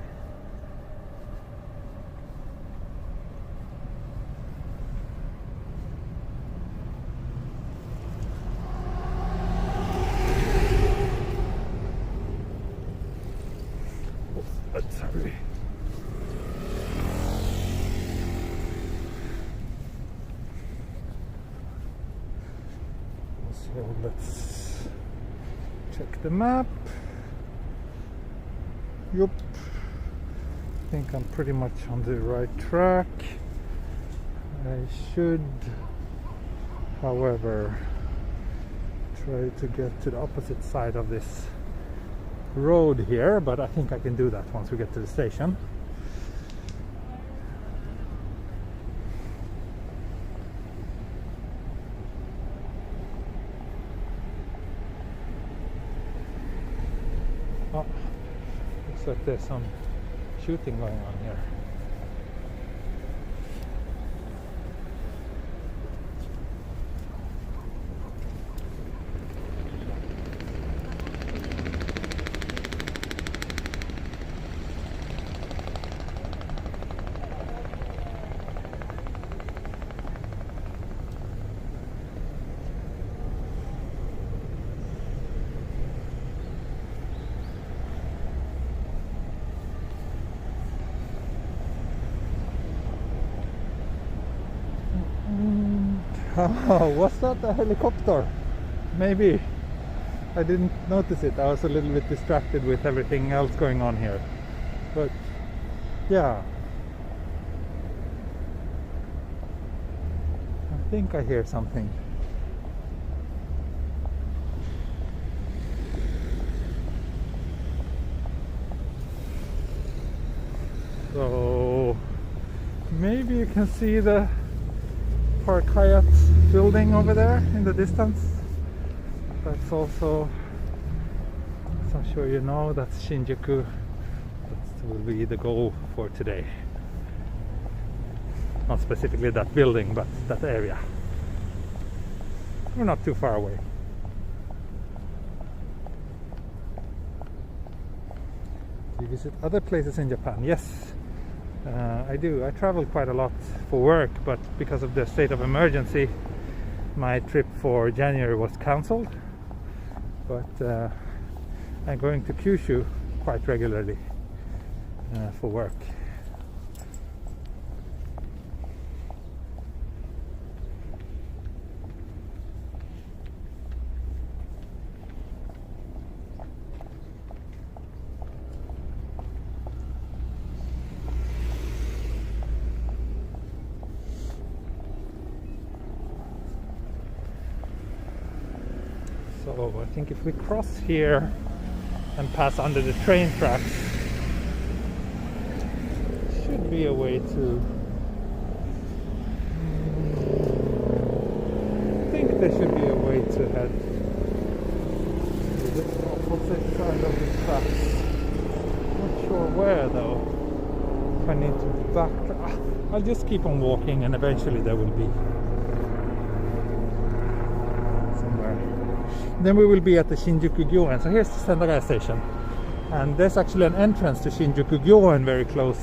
Let's hurry. So let's check the map. Yup. I think I'm pretty much on the right track. I should, however, try to get to the opposite side of this road here, but I think I can do that once we get to the station. Oh, looks like there's some shooting going on here. Oh, was that a helicopter? Maybe. I didn't notice it. I was a little bit distracted with everything else going on here. But yeah, I think I hear something. So maybe you can see the Park Hyatt building over there in the distance. That's also, as I'm sure you know, that's Shinjuku. That will be the goal for today. Not specifically that building, but that area. We're not too far away. Do you visit other places in Japan? Yes. I do. I travel quite a lot for work, but because of the state of emergency, my trip for January was cancelled. But I'm going to Kyushu quite regularly for work. So I think if we cross here and pass under the train tracks, should be a way to... I think there should be a way to head to the I need to back. I'll just keep on walking and eventually there will be somewhere. Then we will be at the Shinjuku Gyoen. So here's the Sendagaya station. And there's actually an entrance to Shinjuku Gyoen very close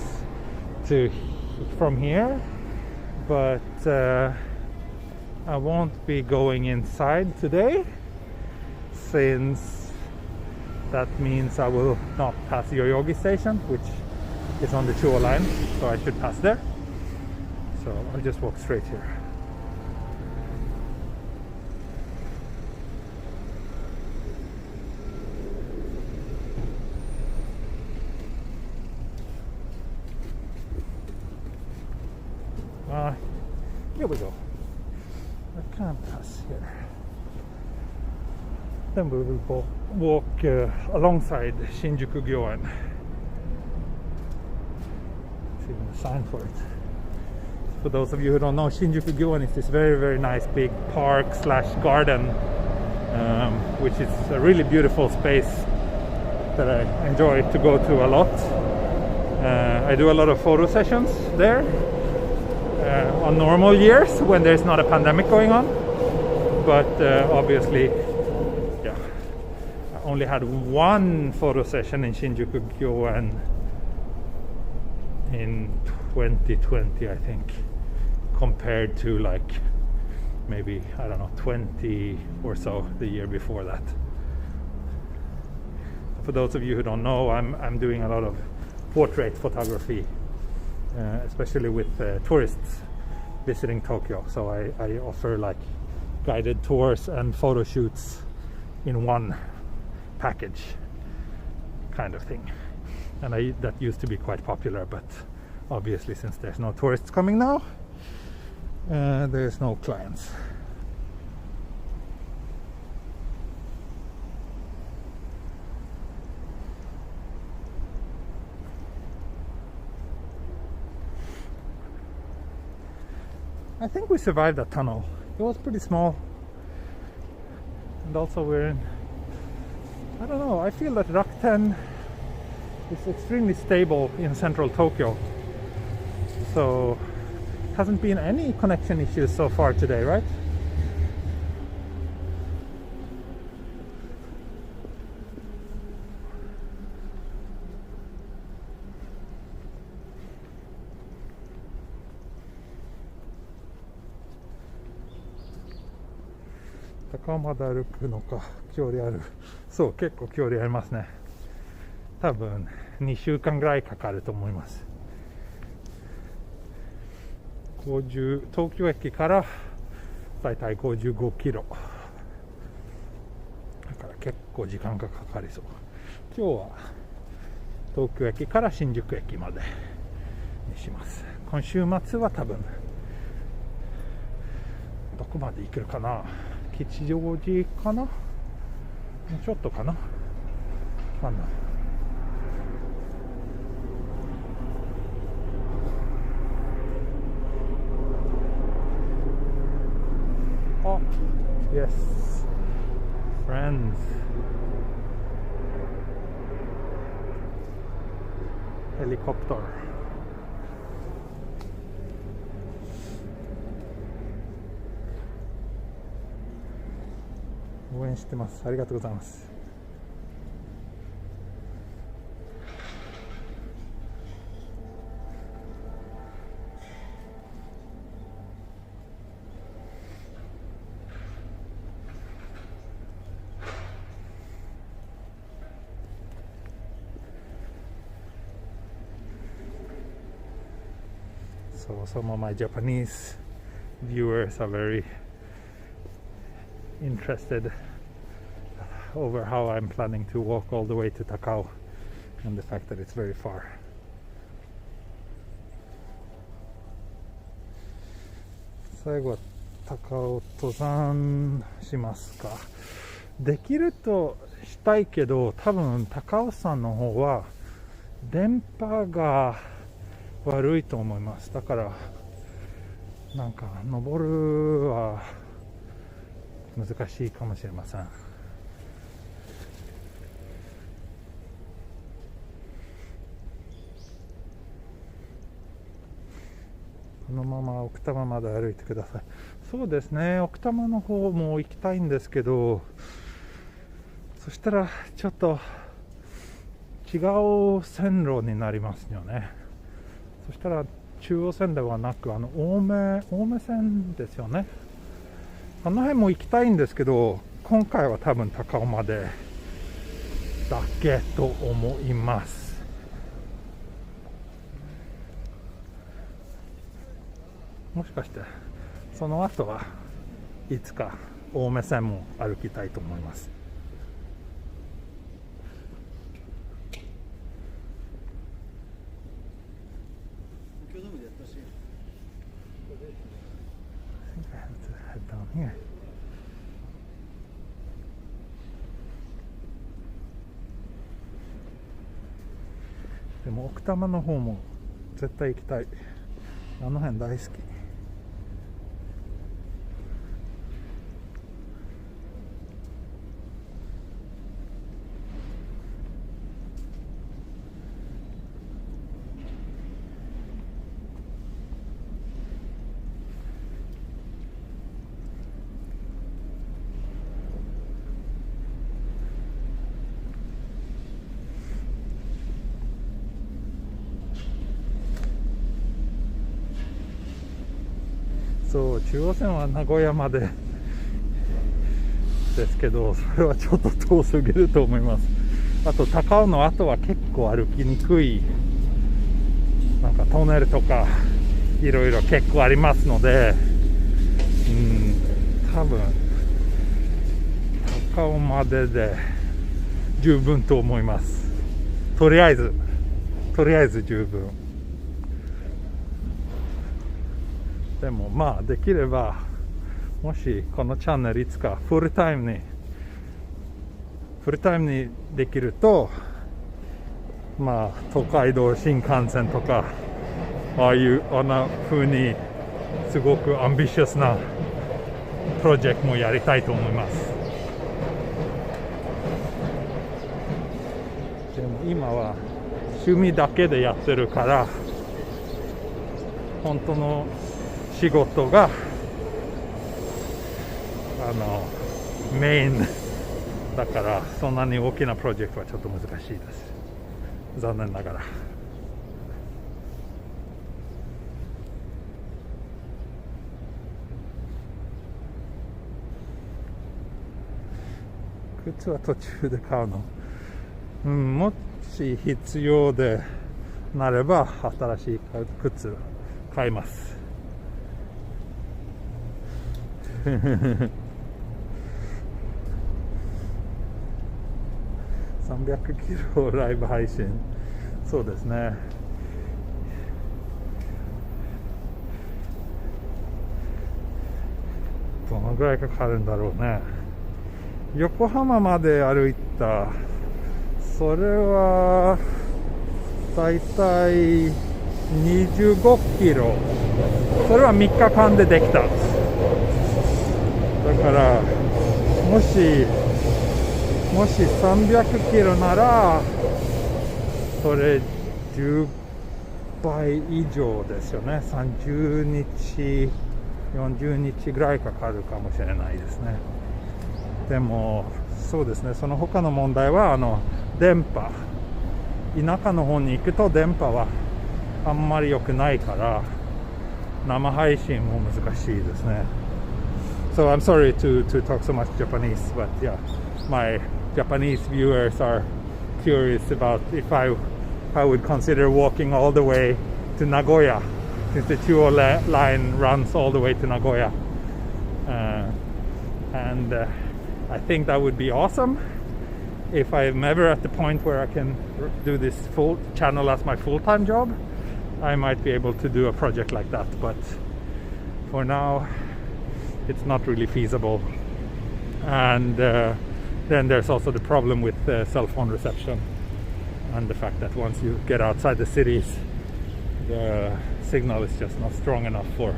to from here. But I won't be going inside today, since that means I will not pass Yoyogi station, which is on the Chuo line, so I should pass there. So I'll just walk straight here. Here we go. I can't pass here. Then we will walk alongside Shinjuku Gyoen. There's even a sign for it. For those of you who don't know, Shinjuku Gyoen is this very, very nice big park slash garden, which is a really beautiful space that I enjoy to go to a lot. I do a lot of photo sessions there on normal years when there's not a pandemic going on, but obviously, yeah, I only had one photo session in Shinjuku Gyoen in 2020, I think, compared to like maybe, I don't know, 20 or so the year before that. For those of you who don't know, I'm doing a lot of portrait photography, especially with tourists visiting Tokyo. So I offer like guided tours and photo shoots in one package kind of thing. And that used to be quite popular, but obviously since there's no tourists coming now, there's no clients. I think we survived that tunnel. It was pretty small. And also we're in, I don't know, I feel that Rakuten is extremely stable in central Tokyo. So hasn't been any connection issues so far today, right? Takao まで歩くのか、距離ある。そう、結構距離ありますね。多分2週間ぐらいかかると思います。東京駅からだいたい55キロ。だから結構時間がかかりそう。今日は東京駅から新宿駅までにします。今週末は多分どこまで行けるかな。吉祥寺かな、もうちょっとかな、なんだ。あ、yes, friends, ヘリコプター。応援してます。ありがとうございます。So some of my Japanese viewers are very interested over how I'm planning to walk all the way to Takao and the fact that it's very far. 最後は高尾登山しますか。できるとしたいけど、多分高尾山の方は電波が悪いと思います。だからなんか登るは難しいかもしれません。このまま奥多摩まで歩いてください。そうですね、奥多摩の方も行きたいんですけど、そしたらちょっと違う線路になりますよね。そしたら中央線ではなく青梅線ですよね。あの辺も行きたいんですけど、今回は多分高尾までだけと思います。もしかしてその後はいつか青梅線も歩きたいと思います。でも奥多摩の方も絶対行きたい。あの辺大好き。そう、中央線は名古屋までですけど、それはちょっと遠すぎると思います。あと高尾の後は結構歩きにくい、なんかトンネルとかいろいろ結構ありますので、多分高尾までで十分と思います。とりあえず十分。でもまあできれば、もしこのチャンネルいつかフルタイムにできると、まあ東海道新幹線とかあんな風にすごくアンビシャスなプロジェクトもやりたいと思います。でも今は趣味だけでやってるから、本当の仕事がメインだから、そんなに大きなプロジェクトはちょっと難しいです、残念ながら。靴は途中で買うの、もし必要でなれば新しい靴買います。300キロライブ配信、そうですね。どのぐらいかかるんだろうね。横浜まで歩いた、それはだいたい25キロ、それは3日間でできた。だからもし300キロならそれ10倍以上ですよね。30日40日ぐらいかかるかもしれないですね。でもそうですね、その他の問題は電波、田舎の方に行くと電波はあんまり良くないから生配信も難しいですね。So I'm sorry to talk so much Japanese, but yeah, my Japanese viewers are curious about if I would consider walking all the way to Nagoya, since the Chuo line runs all the way to Nagoya, and I think that would be awesome. If I'm ever at the point where I can do this full channel as my full-time job, I might be able to do a project like that, but for now it's not really feasible. And then there's also the problem with cell phone reception, and the fact that once you get outside the cities, the signal is just not strong enough for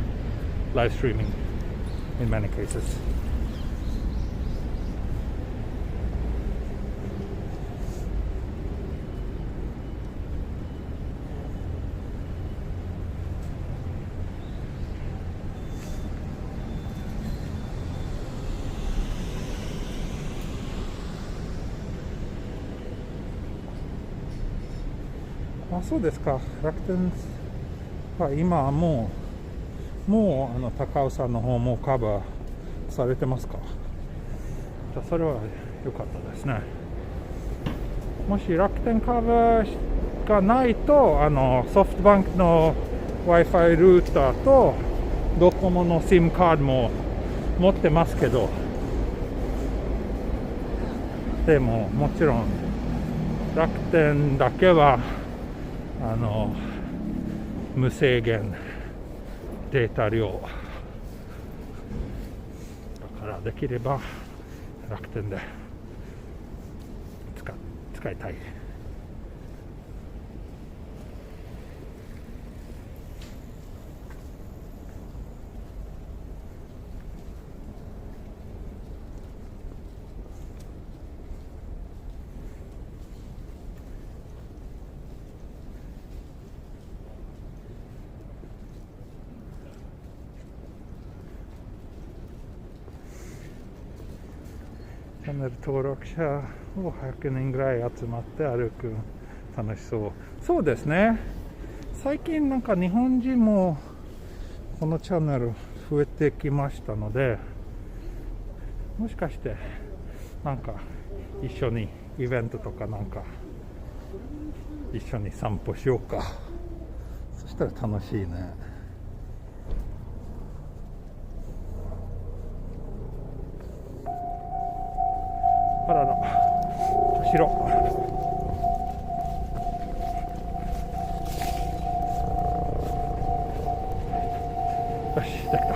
live streaming in many cases. あ、そうですか。楽天は今はもう高尾さんの方もカバーされてますか。じゃあそれは良かったですね。もし楽天カバーがないとソフトバンクの Wi-Fi ルーターとドコモの SIM カードも持ってますけど、でももちろん楽天だけは無制限データ量だから、できれば楽天で使いたい。チャンネル登録者を100人ぐらい集まって歩く、楽しそう。そうですね。最近なんか日本人もこのチャンネル増えてきましたので、もしかしてなんか一緒にイベントとかなんか一緒に散歩しようか。そしたら楽しいね。あらら、後ろ。よし、できた。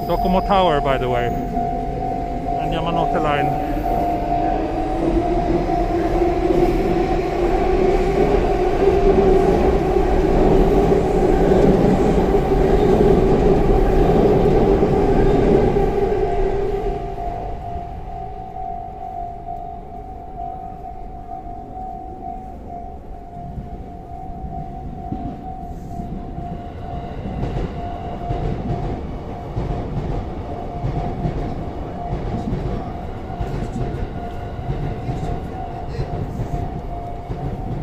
ドコモタワー by the way, and 山手ライン。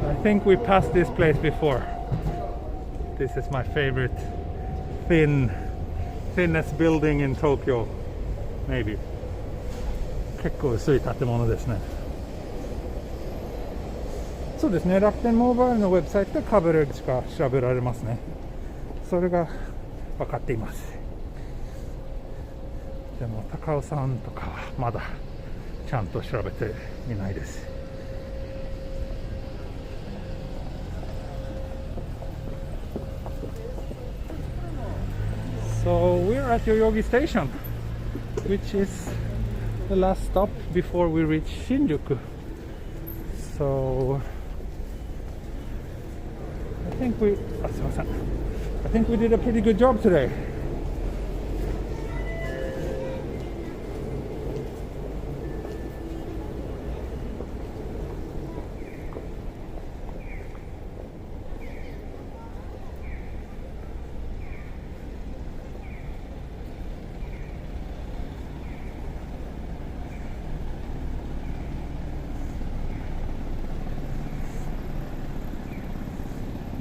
I think we passed this place before. This is my favorite thinnest building in Tokyo, maybe. 結構薄い建物ですね。そうですね、楽天モバイルのウェブサイトでカバレッジが調べられますね。それが分かっています。でも高尾さんとかはまだちゃんと調べていないです。So we're at Yoyogi station, which is the last stop before we reach Shinjuku. So I think we did a pretty good job today.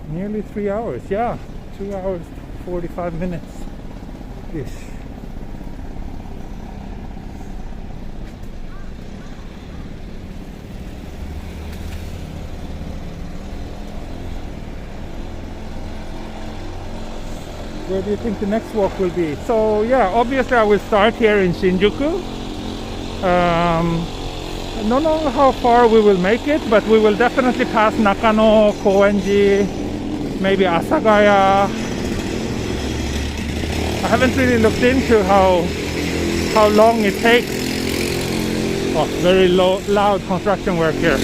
Nearly 3 hours, yeah, 2 hours 45 minutes ish. Where do you think the next walk will be? So yeah, obviously I will start here in Shinjuku. I don't know how far we will make it, but we will definitely pass Nakano, Koenji, maybe Asagaya. I haven't really looked into how long it takes. Oh, very loud construction work here.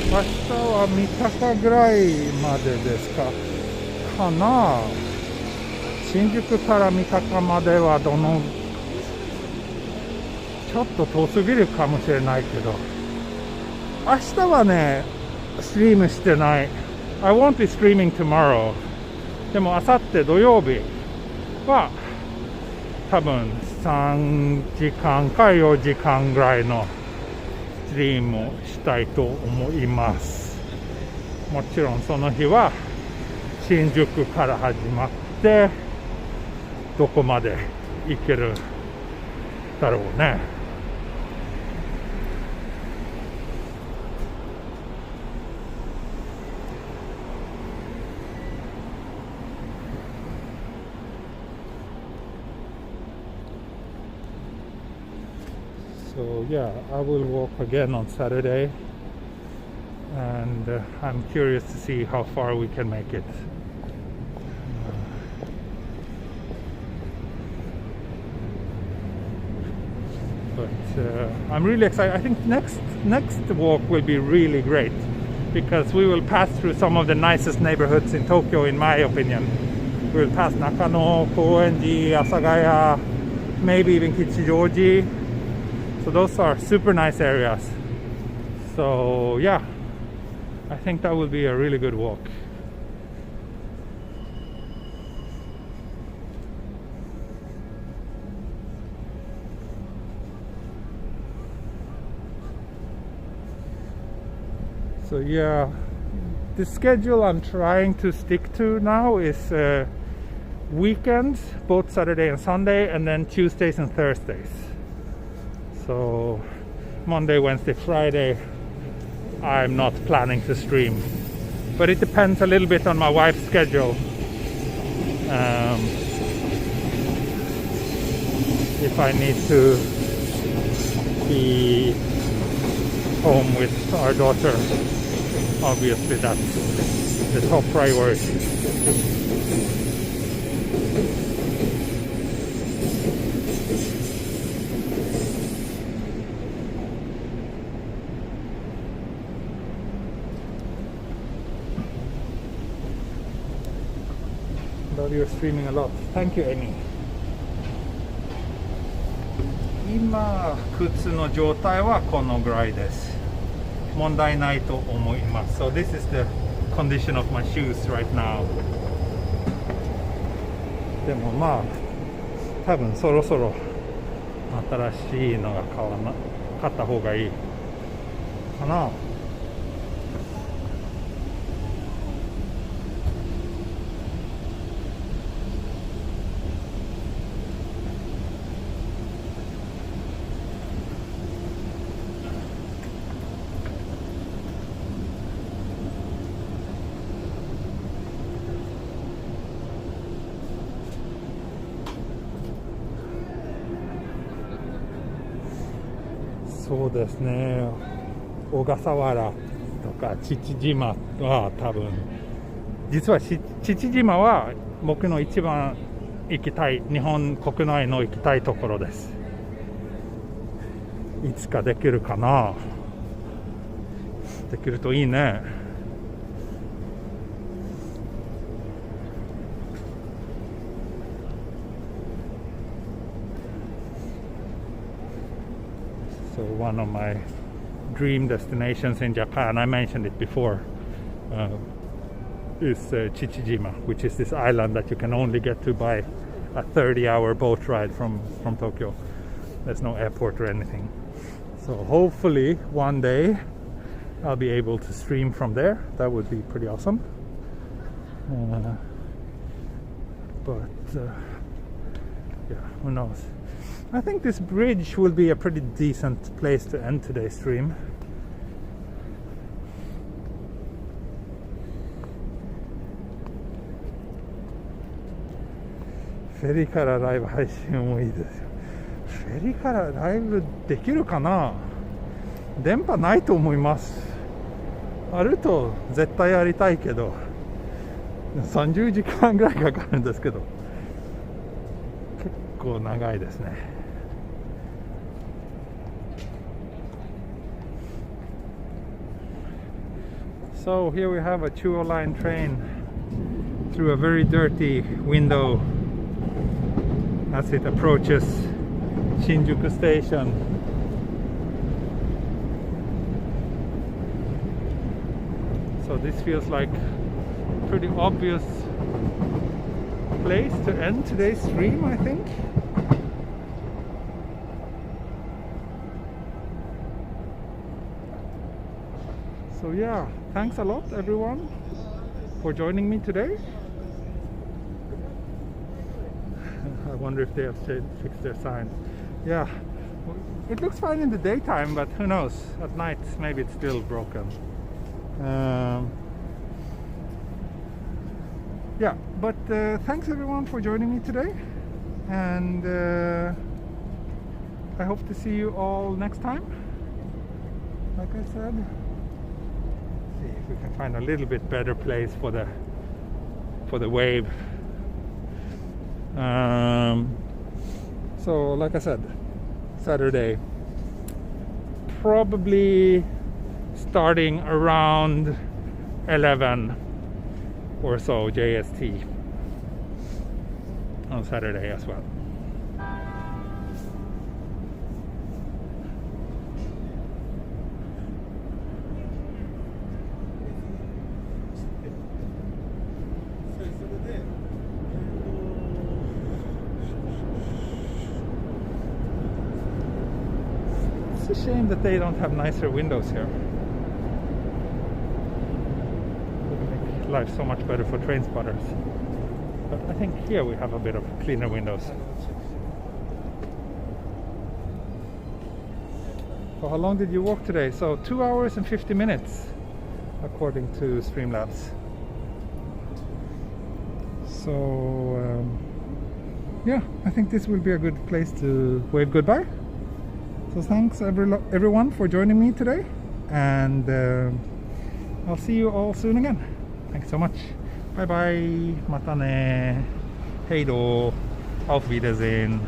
明日は三鷹ぐらいまでですかな。新宿から三鷹まではちょっと遠すぎるかもしれないけど、明日はねストリームしてない。I won't be streaming tomorrow. でもあさって土曜日は多分3時間か4時間ぐらいのストリームをしたいと思います。もちろんその日は新宿から始まってどこまで行けるだろうね。So yeah, I will walk again on Saturday, and I'm curious to see how far we can make it. But I'm really excited. I think next walk will be really great because we will pass through some of the nicest neighborhoods in Tokyo, in my opinion. We will pass Nakano, Koenji, Asagaya, maybe even Kichijoji. So those are super nice areas. So yeah, I think that will be a really good walk. So yeah, the schedule I'm trying to stick to now is weekends, both Saturday and Sunday, and then Tuesdays and Thursdays. So Monday, Wednesday, Friday I'm not planning to stream, but it depends a little bit on my wife's schedule. If I need to be home with our daughter, obviously that's the top priority. Love you're streaming a lot. Thank you, Amy. 今靴の状態はこのぐらいです。問題ないと思います。So this is the condition of my shoes right now. でもまあ多分そろそろ新しいのが買った方がいいかな。そうですね、小笠原とか父島は多分実は父島は僕の一番行きたい日本国内の行きたいところです。いつかできるかな。できるといいね。So one of my dream destinations in Japan, I mentioned it before, is Chichijima, which is this island that you can only get to by a 30-hour boat ride from Tokyo. There's no airport or anything. So hopefully one day I'll be able to stream from there. That would be pretty awesome. But yeah, who knows? I think this bridge will be a pretty decent place to end today's stream. Ferry からライブ配信もいいですよ。フェリーからライブできるかな。電波ないと思います。あると絶対やりたいけど30時間ぐらいかかるんですけど結構長いですね。So here we have a Chuo line train through a very dirty window as it approaches Shinjuku Station. So this feels like a pretty obvious place to end today's stream, I think. So yeah, thanks a lot everyone for joining me today. I wonder if they have fixed their sign. Yeah, it looks fine in the daytime, but who knows, at night maybe it's still broken. Yeah, but thanks everyone for joining me today, and I hope to see you all next time. Like I said, see if we can find a little bit better place for the wave. So like I said, Saturday, probably starting around 11 or so JST on Saturday as well. It's a shame that they don't have nicer windows here. Life so much better for train spotters, but I think here we have a bit of cleaner windows. So how long did you walk today? So 2 hours and 50 minutes according to Streamlabs. So yeah, I think this will be a good place to wave goodbye. So thanks everyone for joining me today, and I'll see you all soon again. Thanks so much. Bye bye. Mata ne. Hei do. Auf Wiedersehen.